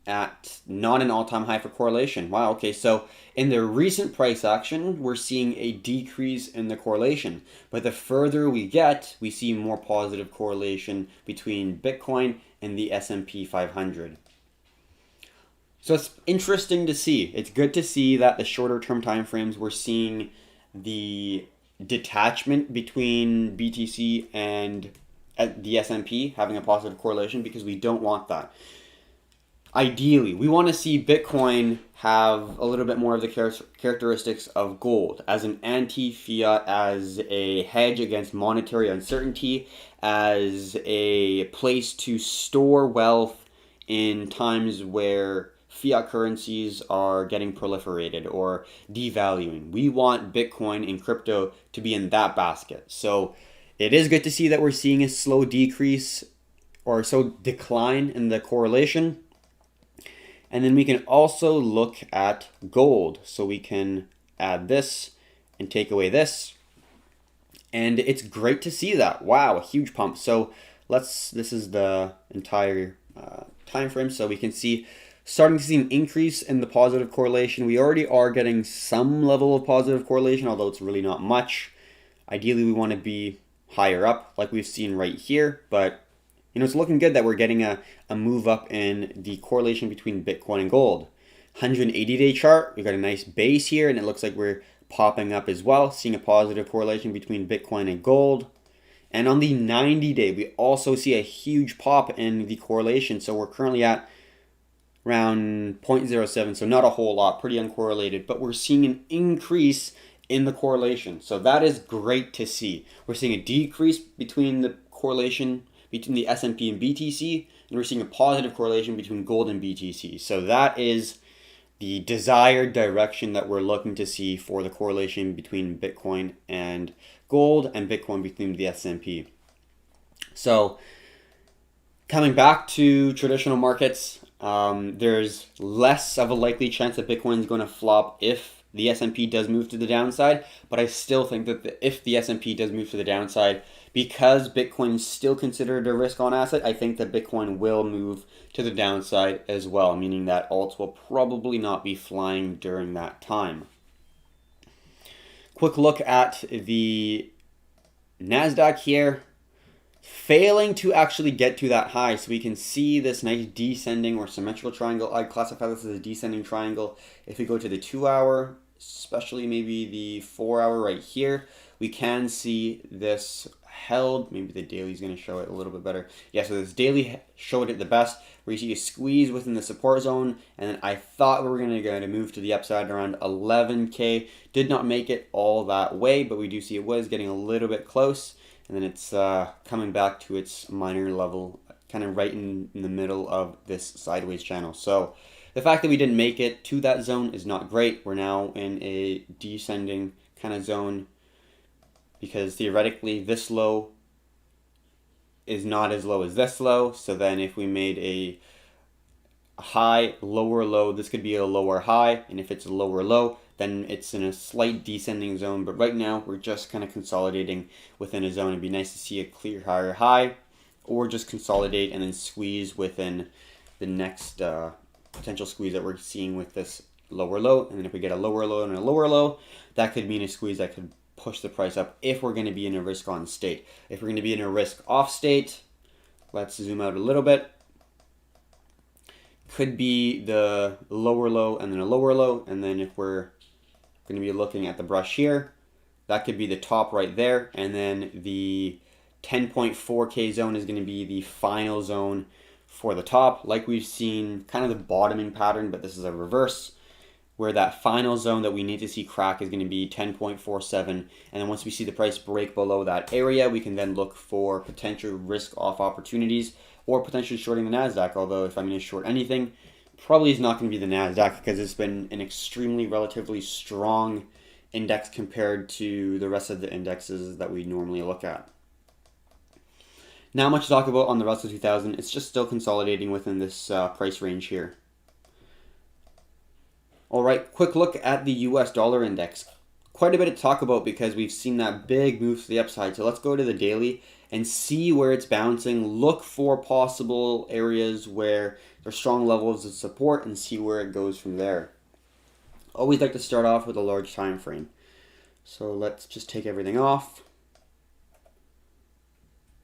at not an all-time high for correlation. Wow, okay, so in the recent price action, we're seeing a decrease in the correlation. But the further we get, we see more positive correlation between Bitcoin and the S&P 500. So it's interesting to see. It's good to see that the shorter term time frames, we're seeing the detachment between BTC and the S&P having a positive correlation, because we don't want that. Ideally, we want to see Bitcoin have a little bit more of the characteristics of gold as an anti-fiat, as a hedge against monetary uncertainty, as a place to store wealth in times where fiat currencies are getting proliferated or devaluing. We want Bitcoin and crypto to be in that basket. So it is good to see that we're seeing a slow decrease or decline in the correlation. And then we can also look at gold. So we can add this and take away this. And it's great to see that. Wow, a huge pump. So this is the entire time frame. So we can see starting to see an increase in the positive correlation. We already are getting some level of positive correlation, although it's really not much. Ideally, we want to be higher up like we've seen right here, but it's looking good that we're getting a move up in the correlation between Bitcoin and gold. 180-day chart, we got a nice base here, and it looks like we're popping up as well, seeing a positive correlation between Bitcoin and gold. And on the 90-day, we also see a huge pop in the correlation. So we're currently at around 0.07, so not a whole lot, pretty uncorrelated, but we're seeing an increase in the correlation. So that is great to see. We're seeing a decrease between the correlation between the S&P and BTC, and we're seeing a positive correlation between gold and BTC. So that is the desired direction that we're looking to see for the correlation between Bitcoin and gold and Bitcoin between the S&P. So coming back to traditional markets, there's less of a likely chance that Bitcoin is going to flop if the S&P does move to the downside, but I still think that if the S&P does move to the downside, because Bitcoin is still considered a risk-on asset, I think that Bitcoin will move to the downside as well, meaning that alts will probably not be flying during that time. Quick look at the NASDAQ here, failing to actually get to that high. So we can see this nice descending or symmetrical triangle. I'd classify this as a descending triangle. If we go to the 2 hour, especially maybe the 4 hour right here, we can see this held. Maybe the daily is going to show it a little bit better. Yeah, so this daily showed it the best, where you see a squeeze within the support zone, and then I thought we were going to move to the upside around 11K. Did not make it all that way, but we do see it was getting a little bit close, and then it's coming back to its minor level, kind of right in the middle of this sideways channel. So the fact that we didn't make it to that zone is not great. We're now in a descending kind of zone, because theoretically this low is not as low as this low. So then if we made a high, lower low, this could be a lower high, and if it's a lower low, then it's in a slight descending zone. But right now we're just kind of consolidating within a zone. It'd be nice to see a clear higher high, or just consolidate and then squeeze within the next potential squeeze that we're seeing with this lower low. And then if we get a lower low and a lower low, that could mean a squeeze that could push the price up if we're going to be in a risk on state. If we're going to be in a risk off state, let's zoom out a little bit. Could be the lower low and then a lower low, and then if we're going to be looking at the brush here, that could be the top right there, and then the 10.4K zone is going to be the final zone for the top, like we've seen kind of the bottoming pattern, but this is a reverse, where that final zone that we need to see crack is going to be 10.47, and then once we see the price break below that area, we can then look for potential risk off opportunities or potentially shorting the NASDAQ. Although if I'm going to short anything, probably is not going to be the NASDAQ, because it's been an extremely relatively strong index compared to the rest of the indexes that we normally look at. Not much to talk about on the Russell 2000. It's just still consolidating within this price range here. All right, quick look at the US dollar index. Quite a bit to talk about because we've seen that big move to the upside. So let's go to the daily and see where it's bouncing. Look for possible areas where there's strong levels of support and see where it goes from there. Always like to start off with a large time frame. So let's just take everything off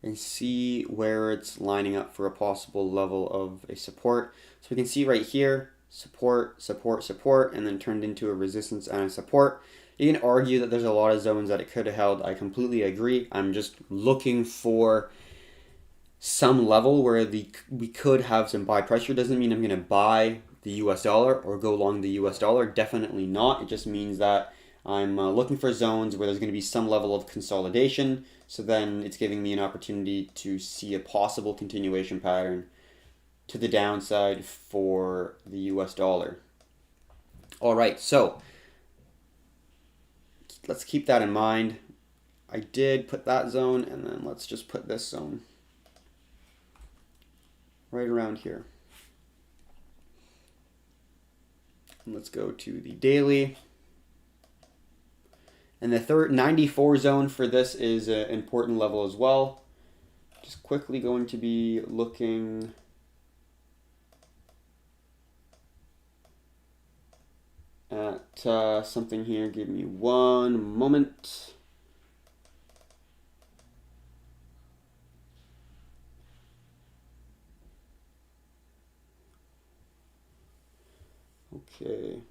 and see where it's lining up for a possible level of a support. So we can see right here, support, support, support, and then turned into a resistance and a support. You can argue that there's a lot of zones that it could have held. I completely agree. I'm just looking for some level where we could have some buy pressure. Doesn't mean I'm going to buy the US dollar or go long the US dollar. Definitely not. It just means that I'm looking for zones where there's going to be some level of consolidation. So then it's giving me an opportunity to see a possible continuation pattern to the downside for the US dollar. All right, so let's keep that in mind. I did put that zone, and then let's just put this zone right around here. And let's go to the daily. And the 94 zone for this is an important level as well. Just quickly going to be looking at something here. Give me one moment. Okay.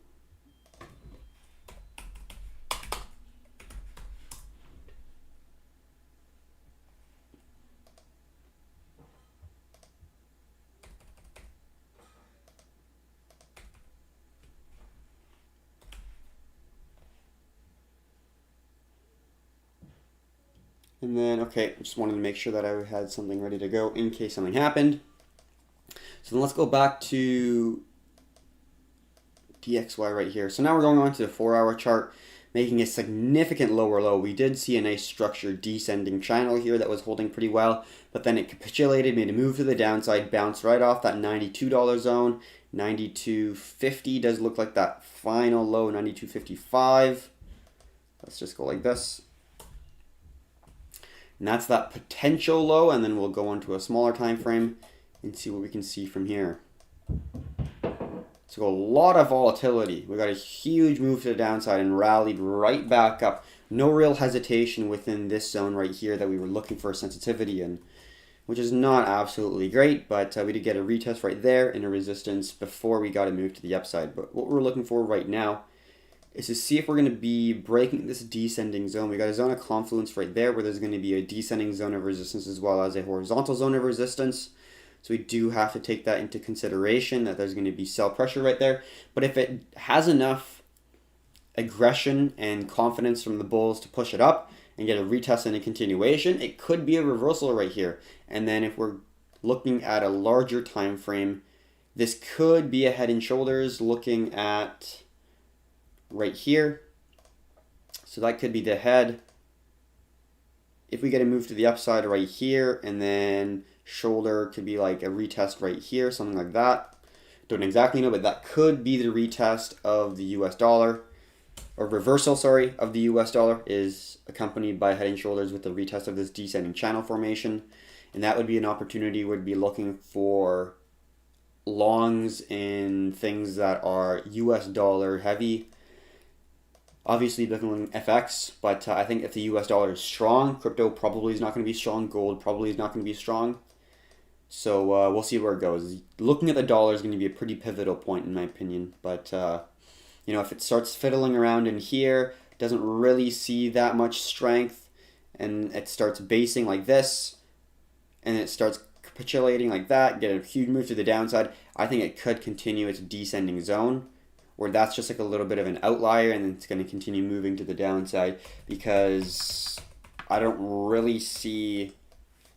And then, okay, I just wanted to make sure that I had something ready to go in case something happened. So then let's go back to DXY right here. So now we're going on to the 4-hour chart, making a significant lower low. We did see a nice structured descending channel here that was holding pretty well, but then it capitulated, made a move to the downside, bounced right off that $92 zone. 92.50 does look like that final low, 92.55. Let's just go like this. And that's that potential low, and then we'll go on to a smaller time frame and see what we can see from here. So a lot of volatility. We got a huge move to the downside and rallied right back up. No real hesitation within this zone right here that we were looking for sensitivity in, which is not absolutely great, but we did get a retest right there and a resistance before we got a move to the upside. But what we're looking for right now is to see if we're going to be breaking this descending zone. We got a zone of confluence right there where there's going to be a descending zone of resistance as well as a horizontal zone of resistance. So we do have to take that into consideration, that there's going to be sell pressure right there. But if it has enough aggression and confidence from the bulls to push it up and get a retest and a continuation, it could be a reversal right here. And then if we're looking at a larger time frame, this could be a head and shoulders looking at right here. So that could be the head. If we get a move to the upside right here, and then shoulder could be like a retest right here, something like that. Don't exactly know, but that could be the retest of the US dollar, or reversal, sorry, of the US dollar is accompanied by head and shoulders with the retest of this descending channel formation. And that would be an opportunity. We'd be looking for longs in things that are US dollar heavy. Obviously, looking at FX, but I think if the US dollar is strong, crypto probably is not going to be strong. Gold probably is not going to be strong. So we'll see where it goes. Looking at the dollar is going to be a pretty pivotal point in my opinion. But you know, if it starts fiddling around in here, doesn't really see that much strength, and it starts basing like this, and it starts capitulating like that, get a huge move to the downside, I think it could continue its descending zone, where that's just like a little bit of an outlier, and then it's going to continue moving to the downside, because I don't really see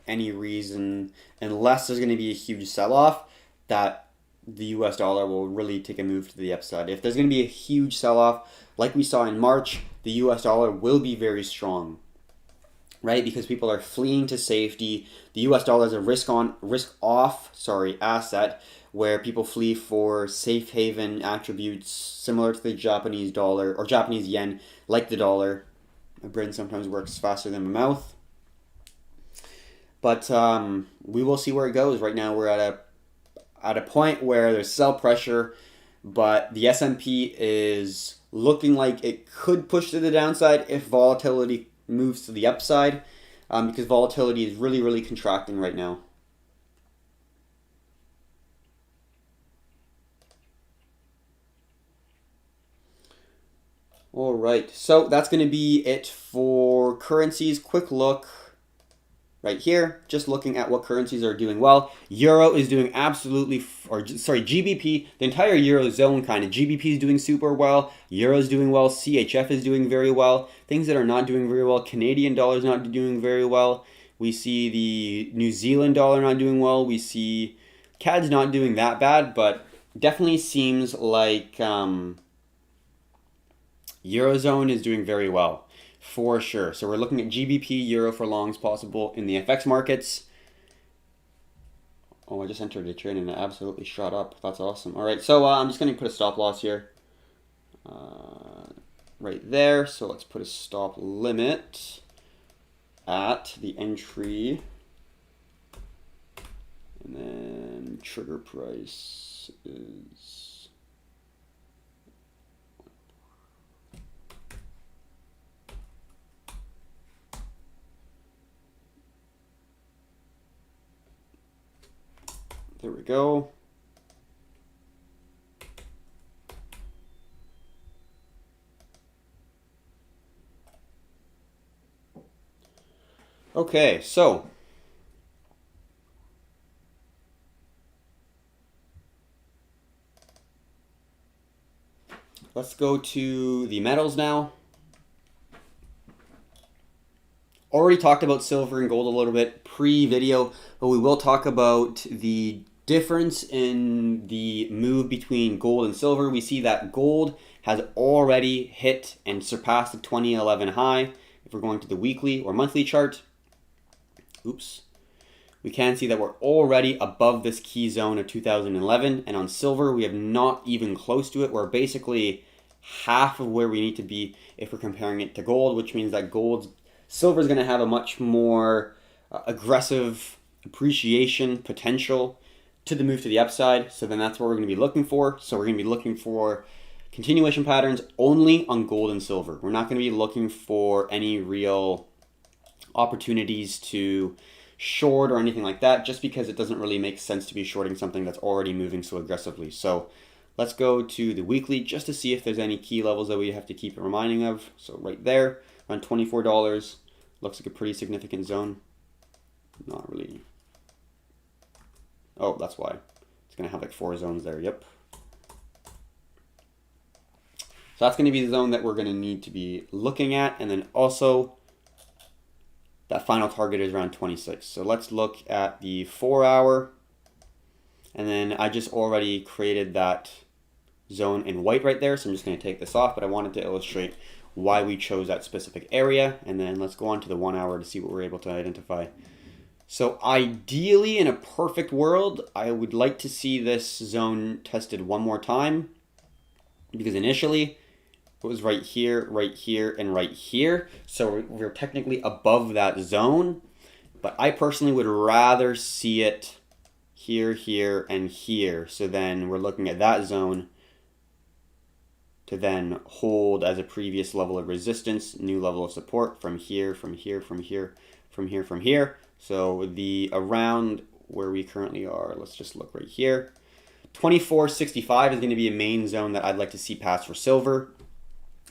any reason, unless there's going to be a huge sell-off, that the US dollar will really take a move to the upside. If there's going to be a huge sell-off, like we saw in March, the US dollar will be very strong, right? Because people are fleeing to safety. The US dollar is a risk-off asset, where people flee for safe haven attributes similar to the Japanese dollar or Japanese yen, like the dollar. My brain sometimes works faster than my mouth. But we will see where it goes. Right now we're at a point where there's sell pressure, but the S&P is looking like it could push to the downside if volatility moves to the upside, because volatility is really, really contracting right now. All right, so that's going to be it for currencies. Quick look right here, just looking at what currencies are doing well. Euro is doing absolutely, GBP, the entire Eurozone kind of. GBP is doing super well. Euro is doing well. CHF is doing very well. Things that are not doing very well, Canadian dollar is not doing very well. We see the New Zealand dollar not doing well. We see CAD's not doing that bad, but definitely seems like Eurozone is doing very well, for sure. So we're looking at GBP, Euro for longs possible in the FX markets. Oh, I just entered a trade and it absolutely shot up. That's awesome. All right, so I'm just going to put a stop loss here. Right there. So let's put a stop limit at the entry. And then trigger price is... There we go. Okay, so let's go to the metals now. Already talked about silver and gold a little bit pre-video, but we will talk about the difference in the move between gold and silver. We see that gold has already hit and surpassed the 2011 high. If we're going to the weekly or monthly chart, we can see that we're already above this key zone of 2011, and on silver we have not even close to it. We're basically half of where we need to be if we're comparing it to gold, which means that silver is going to have a much more aggressive appreciation potential to the move to the upside. So then that's what we're going to be looking for. So we're going to be looking for continuation patterns only on gold and silver. We're not going to be looking for any real opportunities to short or anything like that, just because it doesn't really make sense to be shorting something that's already moving so aggressively. So let's go to the weekly just to see if there's any key levels that we have to keep reminding of. So right there, around $24, looks like a pretty significant zone. Not really. Oh, that's why. It's going to have like 4 zones there. Yep. So that's going to be the zone that we're going to need to be looking at. And then also, that final target is around 26. So let's look at the 4-hour. And then I just already created that zone in white right there. So I'm just going to take this off, but I wanted to illustrate why we chose that specific area. And then let's go on to the 1-hour to see what we're able to identify. So ideally, in a perfect world, I would like to see this zone tested one more time, because initially it was right here, and right here. So we're technically above that zone, but I personally would rather see it here, here, and here. So then we're looking at that zone to then hold as a previous level of resistance, new level of support from here, from here, from here, from here, from here. So the around where we currently are, let's just look right here. 24.65 is going to be a main zone that I'd like to see pass for silver.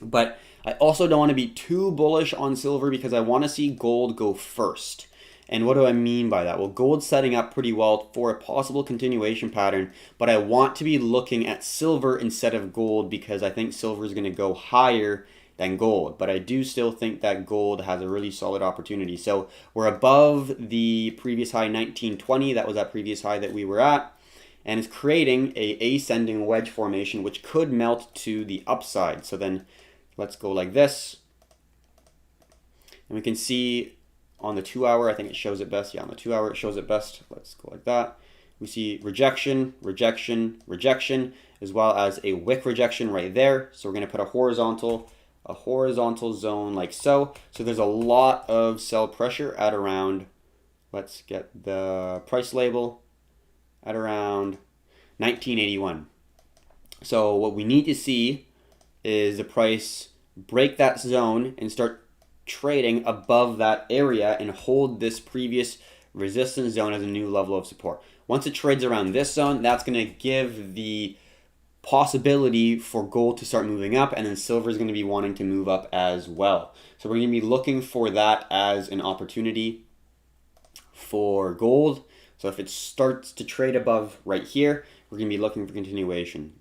But I also don't want to be too bullish on silver because I want to see gold go first. And what do I mean by that? Well, gold's setting up pretty well for a possible continuation pattern, but I want to be looking at silver instead of gold because I think silver is going to go higher than gold. But I do still think that gold has a really solid opportunity. So we're above the previous high 1920. That was that previous high that we were at. And it's creating a ascending wedge formation, which could melt to the upside. So then let's go like this. And we can see on the 2-hour, I think it shows it best. Yeah, on the 2-hour, it shows it best. Let's go like that. We see rejection, rejection, rejection, as well as a wick rejection right there. So we're going to put a horizontal zone like so. So there's a lot of sell pressure at around, let's get the price label, at around 1981. So what we need to see is the price break that zone and start trading above that area and hold this previous resistance zone as a new level of support. Once it trades around this zone, that's going to give the possibility for gold to start moving up, and then silver is going to be wanting to move up as well. So we're going to be looking for that as an opportunity for gold. So if it starts to trade above right here, we're going to be looking for continuation.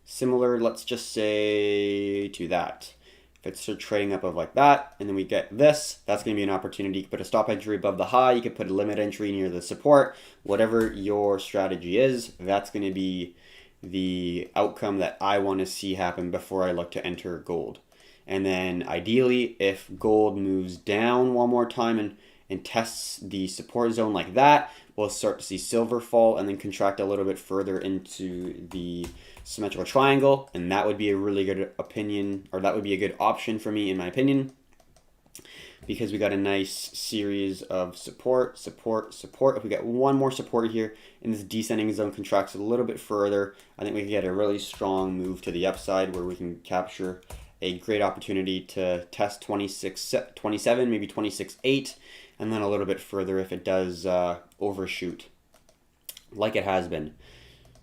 Similar, let's just say, to that. If it's trading up of like that, and then we get this, that's going to be an opportunity. You can put a stop entry above the high. You can put a limit entry near the support. Whatever your strategy is, that's going to be the outcome that I want to see happen before I look to enter gold. And then ideally, if gold moves down one more time and tests the support zone like that, we'll start to see silver fall and then contract a little bit further into the symmetrical triangle, and that would be a really good opinion, or that would be a good option for me in my opinion, because we got a nice series of support, support, support. If we get one more support here and this descending zone contracts a little bit further, I think we can get a really strong move to the upside where we can capture a great opportunity to test 26.27, maybe 26.8, and then a little bit further if it does overshoot like it has been.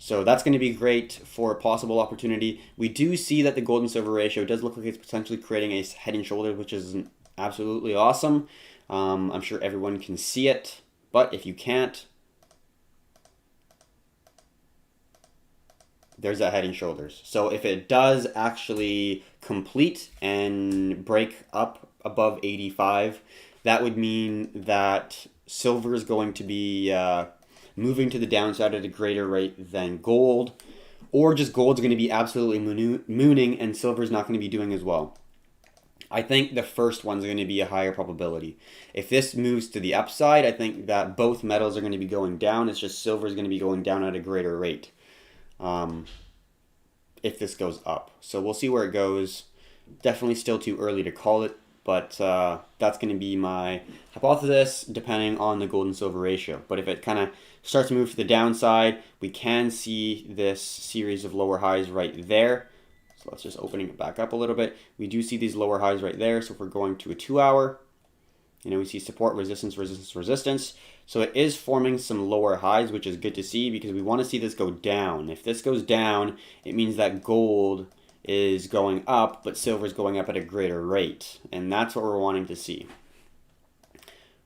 So that's going to be great for a possible opportunity. We do see that the gold and silver ratio does look like it's potentially creating a head and shoulders, which is absolutely awesome. I'm sure everyone can see it, but if you can't, there's that head and shoulders. So if it does actually complete and break up above 85, that would mean that silver is going to be moving to the downside at a greater rate than gold, or just gold's going to be absolutely mooning and silver's not going to be doing as well. I think the first one's going to be a higher probability. If this moves to the upside, I think that both metals are going to be going down. It's just silver is going to be going down at a greater rate if this goes up. So we'll see where it goes. Definitely still too early to call it, but that's going to be my hypothesis depending on the gold and silver ratio. But if it kind of starts to move to the downside, we can see this series of lower highs right there. So let's just opening it back up a little bit. We do see these lower highs right there. So if we're going to a 2 hour, we see support, resistance, resistance, resistance. So it is forming some lower highs, which is good to see because we want to see this go down. If this goes down, it means that gold is going up, but silver is going up at a greater rate. And that's what we're wanting to see.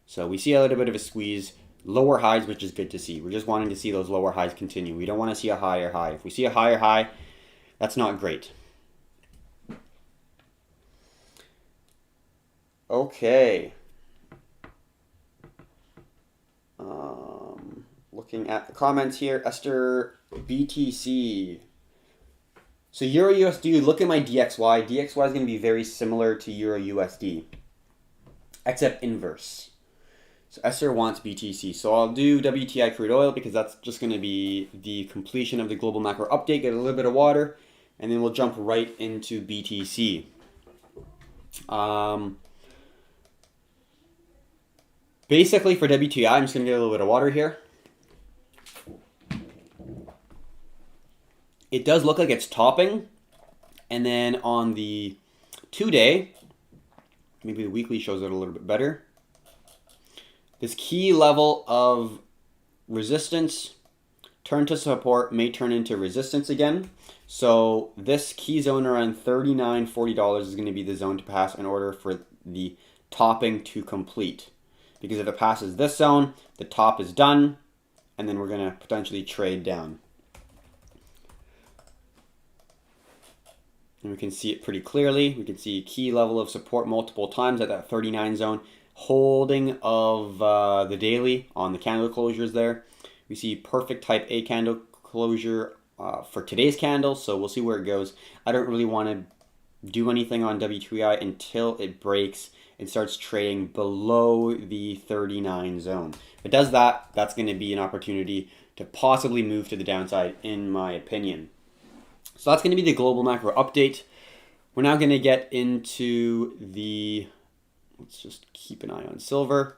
So we see a little bit of a squeeze, lower highs, which is good to see. We're just wanting to see those lower highs continue. We don't want to see a higher high. If we see a higher high, that's not great. Okay. Looking at the comments here, Esther BTC. So Euro USD, look at my DXY. DXY is going to be very similar to Euro USD, except inverse. So Esther wants BTC. So I'll do WTI Crude Oil because that's just going to be the completion of the global macro update, get a little bit of water, and then we'll jump right into BTC. Basically for WTI, I'm just going to get a little bit of water here. It does look like it's topping. And then on the 2-day, maybe the weekly shows it a little bit better. This key level of resistance turn to support may turn into resistance again. So this key zone around $39, $40 is going to be the zone to pass in order for the topping to complete. Because if it passes this zone, the top is done, and then we're going to potentially trade down. And we can see it pretty clearly. We can see a key level of support multiple times at that 39 zone. Holding of the daily on the candle closures there. We see perfect type A candle closure for today's candle, so we'll see where it goes. I don't really want to do anything on WTI until it breaks and starts trading below the 39 zone. If it does that, that's going to be an opportunity to possibly move to the downside, in my opinion. So that's going to be the global macro update. We're now going to get into the, let's just keep an eye on silver.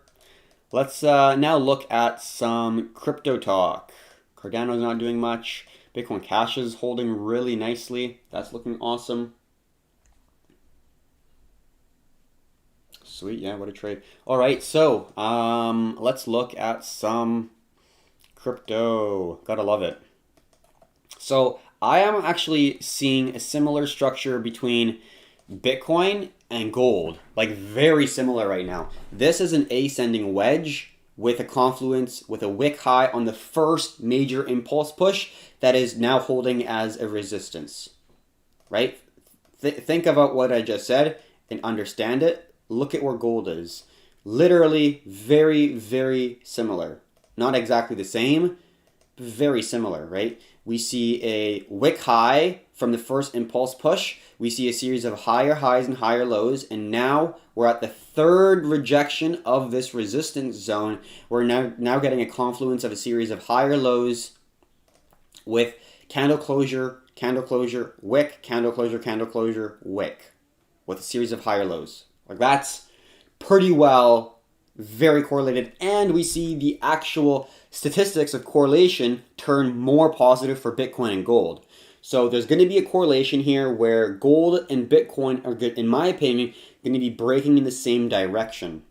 Let's now look at some crypto talk. Cardano's not doing much. Bitcoin Cash is holding really nicely. That's looking awesome. Sweet, yeah, what a trade. All right, so let's look at some crypto. Gotta love it. So I am actually seeing a similar structure between Bitcoin and gold, like very similar right now. This is an ascending wedge with a confluence, with a wick high on the first major impulse push that is now holding as a resistance, right? Think about what I just said and understand it. Look at where gold is. Literally very, very similar. Not exactly the same, but very similar, right? We see a wick high from the first impulse push. We see a series of higher highs and higher lows. And now we're at the third rejection of this resistance zone. We're now getting a confluence of a series of higher lows with candle closure, wick, candle closure, wick, with a series of higher lows. Like that's pretty well very correlated, and we see the actual statistics of correlation turn more positive for Bitcoin and gold. So there's going to be a correlation here where gold and Bitcoin are, in my opinion, going to be breaking in the same direction.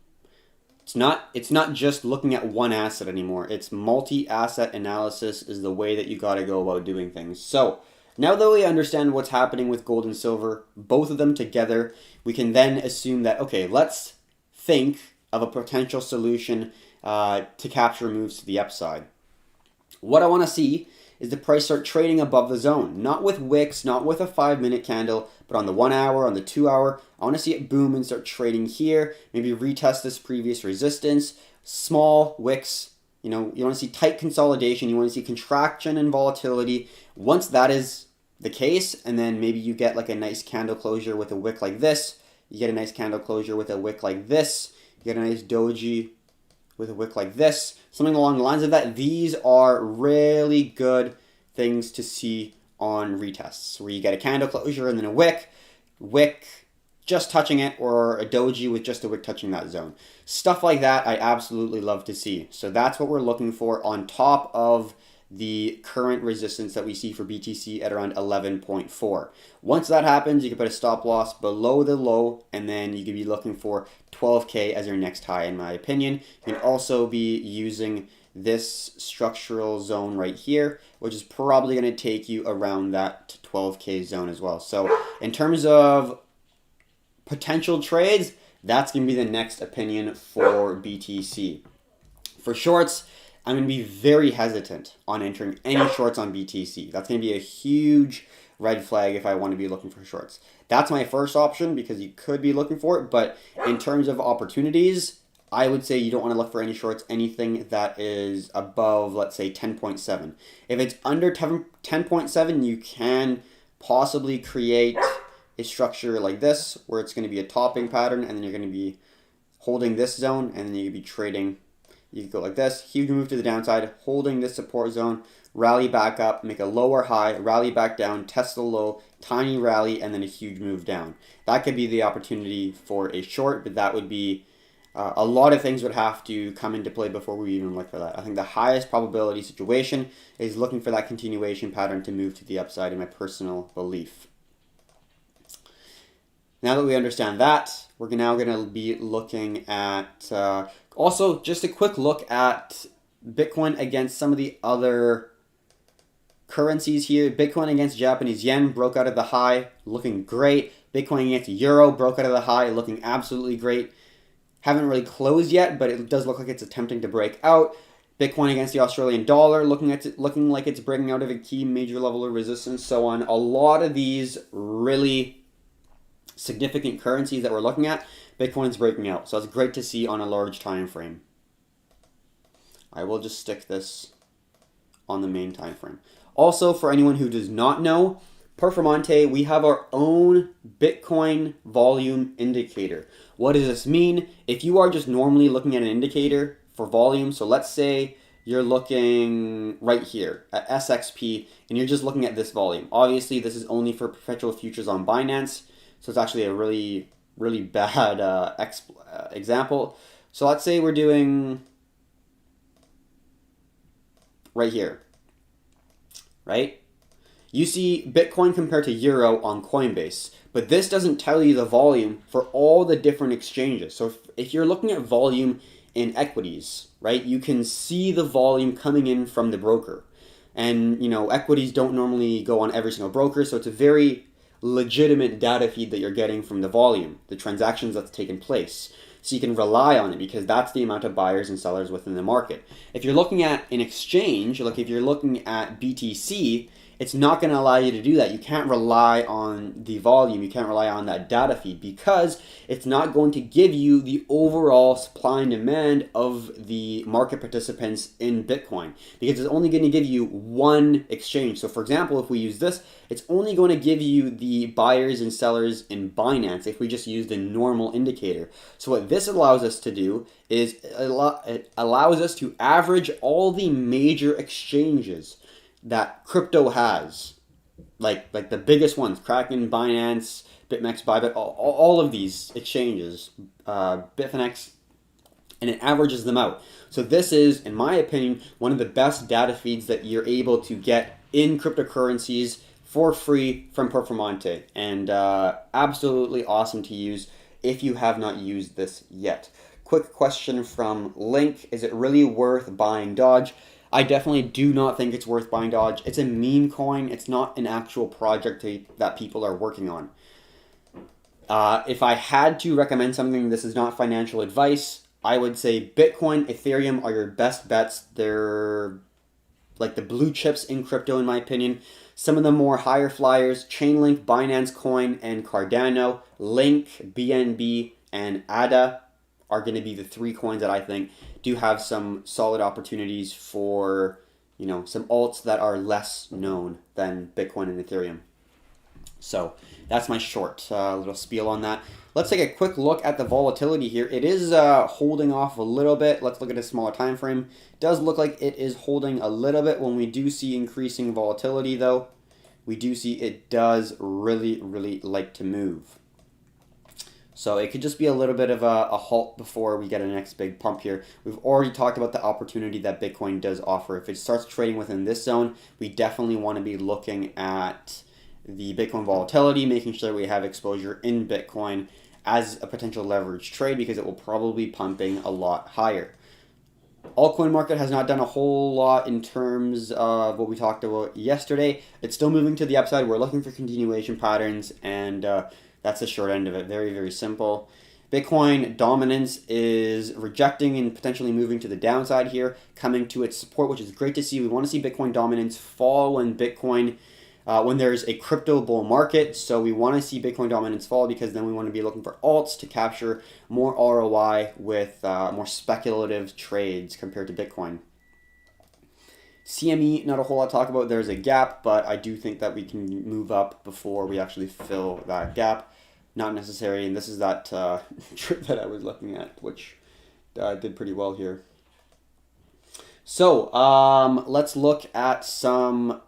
It's not just looking at one asset anymore. It's multi-asset analysis is the way that you got to go about doing things. So now that we understand what's happening with gold and silver, both of them together, we can then assume that, okay, let's think of a potential solution to capture moves to the upside. What I want to see is the price start trading above the zone, not with wicks, not with a 5-minute candle, but on the 1 hour, on the 2 hour. I want to see it boom and start trading here, maybe retest this previous resistance, small wicks. You want to see tight consolidation, you want to see contraction and volatility. Once that is the case, and then maybe you get like a nice candle closure with a wick like this, you get a nice candle closure with a wick like this, you get a nice doji with a wick like this, something along the lines of that. These are really good things to see on retests, where you get a candle closure and then a wick just touching it, or a doji with just a wick touching that zone. Stuff like that I absolutely love to see. So that's what we're looking for on top of the current resistance that we see for BTC at around 11.4. Once that happens, you can put a stop loss below the low, and then you could be looking for 12K as your next high, in my opinion. You can also be using this structural zone right here, which is probably going to take you around that 12K zone as well. So in terms of potential trades, that's going to be the next opinion for BTC. For shorts, I'm going to be very hesitant on entering any shorts on BTC. That's going to be a huge red flag if I want to be looking for shorts. That's my first option because you could be looking for it. But in terms of opportunities, I would say you don't want to look for any shorts, anything that is above, let's say, 10.7. If it's under 10.7, you can possibly create a structure like this where it's going to be a topping pattern, and then you're going to be holding this zone, and then you could be trading. You could go like this, huge move to the downside, holding this support zone, rally back up, make a lower high, rally back down, test the low, tiny rally, and then a huge move down. That could be the opportunity for a short, but that would be a lot of things would have to come into play before we even look for that. I think the highest probability situation is looking for that continuation pattern to move to the upside, in my personal belief. Now that we understand that, we're now going to be looking at also just a quick look at Bitcoin against some of the other currencies here. Bitcoin against Japanese yen broke out of the high, looking great. Bitcoin against Euro broke out of the high, looking absolutely great. Haven't really closed yet, but it does look like it's attempting to break out. Bitcoin against the Australian dollar looking like it's breaking out of a key major level of resistance. So on a lot of these really significant currencies that we're looking at, Bitcoin's breaking out. So it's great to see on a large time frame. I will just stick this on the main time frame. Also, for anyone who does not know, Performante, we have our own Bitcoin volume indicator. What does this mean? If you are just normally looking at an indicator for volume, so let's say you're looking right here at SXP and you're just looking at this volume. Obviously, this is only for perpetual futures on Binance, so it's actually a really, really bad example. So let's say we're doing right here, right? You see Bitcoin compared to Euro on Coinbase, but this doesn't tell you the volume for all the different exchanges. So if you're looking at volume in equities, right, you can see the volume coming in from the broker. And, equities don't normally go on every single broker, so it's a very legitimate data feed that you're getting from the volume, the transactions that's taken place. So you can rely on it because that's the amount of buyers and sellers within the market. If you're looking at an exchange, like if you're looking at BTC, it's not going to allow you to do that. You can't rely on the volume. You can't rely on that data feed because it's not going to give you the overall supply and demand of the market participants in Bitcoin because it's only going to give you one exchange. So for example, if we use this, it's only going to give you the buyers and sellers in Binance if we just use the normal indicator. So what this allows us to do is it allows us to average all the major exchanges that crypto has, like the biggest ones, Kraken, Binance, BitMEX, Bybit, all of these exchanges, Bitfinex, and it averages them out. So this is, in my opinion, one of the best data feeds that you're able to get in cryptocurrencies for free from Performante, and absolutely awesome to use if you have not used this yet. Quick question from Link, is it really worth buying Dodge? I definitely do not think it's worth buying Dodge. It's a meme coin. It's not an actual project that people are working on. If I had to recommend something, this is not financial advice. I would say Bitcoin, Ethereum are your best bets. They're like the blue chips in crypto, in my opinion. Some of the more higher flyers, Chainlink, Binance Coin, and Cardano, Link, BNB, and ADA are going to be the three coins that I think do have some solid opportunities for, some alts that are less known than Bitcoin and Ethereum. So that's my short little spiel on that. Let's take a quick look at the volatility here. It is holding off a little bit. Let's look at a smaller time frame. It does look like it is holding a little bit. When we do see increasing volatility, though, we do see it does really, really like to move. So it could just be a little bit of a halt before we get a next big pump here. We've already talked about the opportunity that Bitcoin does offer. If it starts trading within this zone, we definitely want to be looking at the Bitcoin volatility, making sure we have exposure in Bitcoin as a potential leverage trade because it will probably be pumping a lot higher. Altcoin market has not done a whole lot in terms of what we talked about yesterday. It's still moving to the upside. We're looking for continuation patterns, and that's the short end of it. Very, very simple. Bitcoin dominance is rejecting and potentially moving to the downside here, coming to its support, which is great to see. We want to see Bitcoin dominance fall when when there's a crypto bull market. So we want to see Bitcoin dominance fall because then we want to be looking for alts to capture more ROI with more speculative trades compared to Bitcoin. CME, not a whole lot to talk about. There's a gap, but I do think that we can move up before we actually fill that gap. Not necessary, and this is that trip that I was looking at, which did pretty well here. So let's look at some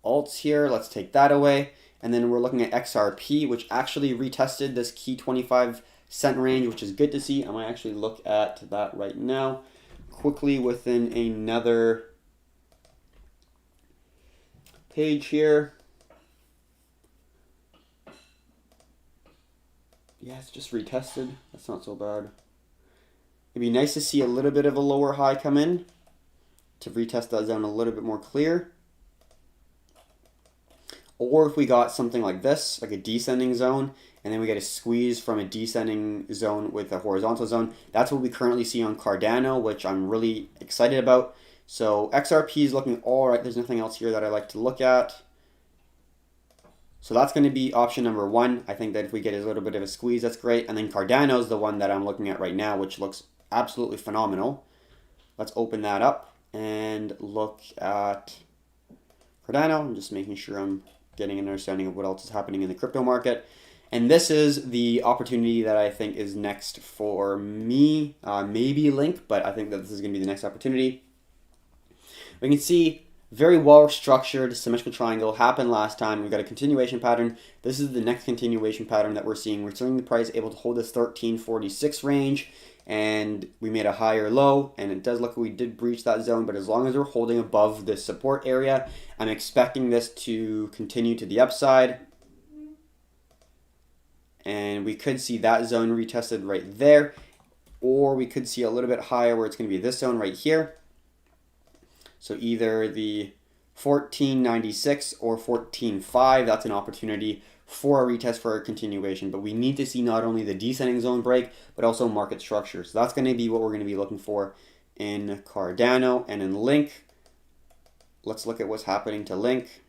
alts here. Let's take that away. And then we're looking at XRP, which actually retested this key 25-cent range, which is good to see. I might actually look at that right now quickly within another page here. Yeah, it's just retested. That's not so bad. It'd be nice to see a little bit of a lower high come in to retest that zone a little bit more clear. Or if we got something like this, like a descending zone, and then we get a squeeze from a descending zone with a horizontal zone. That's what we currently see on Cardano, which I'm really excited about. So XRP is looking all right. There's nothing else here that I like to look at. So that's going to be option number one. I think that if we get a little bit of a squeeze, that's great. And then Cardano is the one that I'm looking at right now, which looks absolutely phenomenal. Let's open that up and look at Cardano. I'm just making sure I'm getting an understanding of what else is happening in the crypto market. And this is the opportunity that I think is next for me. Maybe Link, but I think that this is going to be the next opportunity. We can see very well structured symmetrical triangle happened last time. We've got a continuation pattern. This is the next continuation pattern that we're seeing. We're seeing the price able to hold this 1346 range, and we made a higher low, and it does look like we did breach that zone, but as long as we're holding above this support area, I'm expecting this to continue to the upside. And we could see that zone retested right there, or we could see a little bit higher where it's going to be this zone right here. So either the 1496 or 14.5, that's an opportunity for a retest for a continuation. But we need to see not only the descending zone break, but also market structure. So that's going to be what we're going to be looking for in Cardano and in Link. Let's look at what's happening to Link.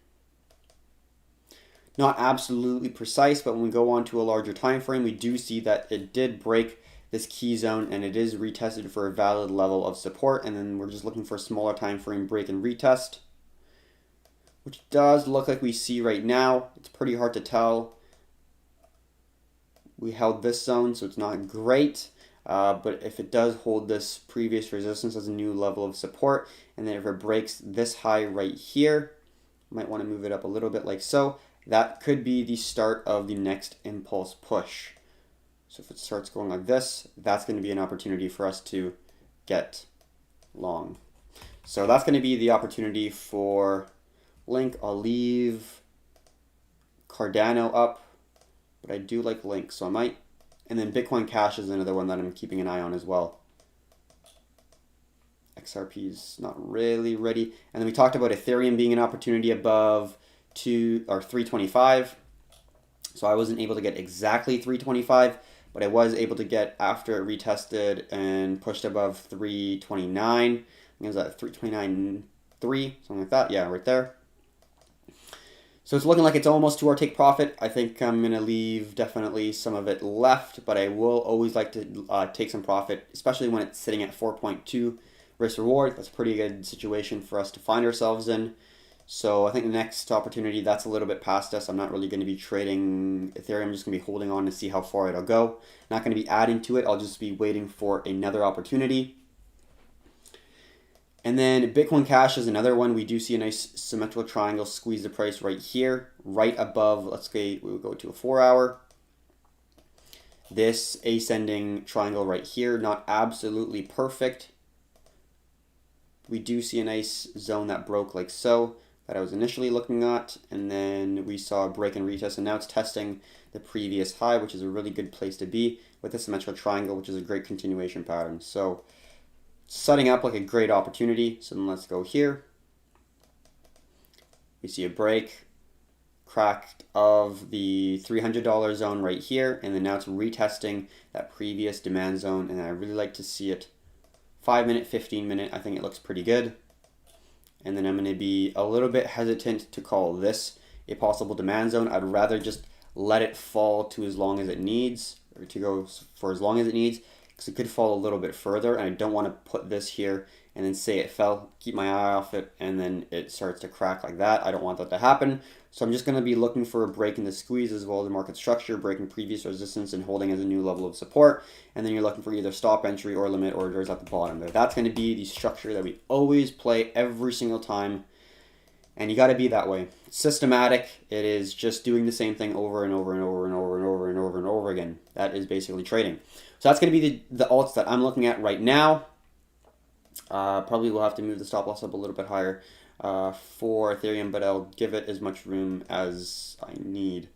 Not absolutely precise, but when we go on to a larger time frame, we do see that it did break this key zone, and it is retested for a valid level of support. And then we're just looking for a smaller time frame break and retest, which does look like we see right now. It's pretty hard to tell. We held this zone, so it's not great. But if it does hold this previous resistance as a new level of support, and then if it breaks this high right here, might want to move it up a little bit like so. That could be the start of the next impulse push. So if it starts going like this, that's going to be an opportunity for us to get long. So that's going to be the opportunity for Link. I'll leave Cardano up, but I do like Link, so I might. And then Bitcoin Cash is another one that I'm keeping an eye on as well. XRP is not really ready. And then we talked about Ethereum being an opportunity above 325. So I wasn't able to get exactly 325, but I was able to get after it retested and pushed above 329. I think it was at 329.3, something like that. Yeah, right there. So it's looking like it's almost to our take profit. I think I'm going to leave definitely some of it left, but I will always like to take some profit, especially when it's sitting at 4.2 risk reward. That's a pretty good situation for us to find ourselves in. So I think the next opportunity, that's a little bit past us. I'm not really going to be trading Ethereum. I'm just going to be holding on to see how far it'll go. Not going to be adding to it. I'll just be waiting for another opportunity. And then Bitcoin Cash is another one. We do see a nice symmetrical triangle squeeze the price right here, right above. Let's say we'll go to a 4-hour. This ascending triangle right here, not absolutely perfect. We do see a nice zone that broke like so, that I was initially looking at, and then we saw a break and retest, and now it's testing the previous high, which is a really good place to be with the symmetrical triangle, which is a great continuation pattern. So setting up like a great opportunity. So then let's go here. We see a break, crack of the $300 zone right here, and then now it's retesting that previous demand zone, and I really like to see it 5-minute, 15-minute. I think it looks pretty good. And then I'm going to be a little bit hesitant to call this a possible demand zone. I'd rather just let it fall to as long as it needs, or to go for as long as it needs, because it could fall a little bit further, and I don't want to put this here and then say it fell, keep my eye off it, and then it starts to crack like that. I don't want that to happen. So I'm just going to be looking for a break in the squeeze as well as the market structure, breaking previous resistance and holding as a new level of support. And then you're looking for either stop entry or limit orders at the bottom there. That's going to be the structure that we always play every single time. And you got to be that way. It's systematic. It is just doing the same thing over and over and over and over and over and over and over again. That is basically trading. So that's going to be the alts that I'm looking at right now. Probably will have to move the stop loss up a little bit higher for Ethereum, but I'll give it as much room as I need.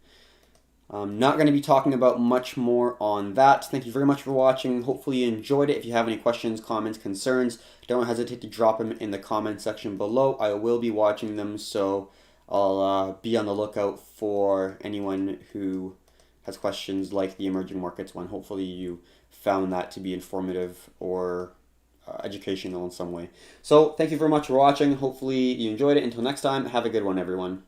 I'm not going to be talking about much more on that. Thank you very much for watching. Hopefully you enjoyed it. If you have any questions, comments, concerns, don't hesitate to drop them in the comment section below. I will be watching them, so I'll be on the lookout for anyone who has questions like the emerging markets one. Hopefully you found that to be informative or educational in some way. So thank you very much for watching. Hopefully you enjoyed it. Until next time, have a good one, everyone.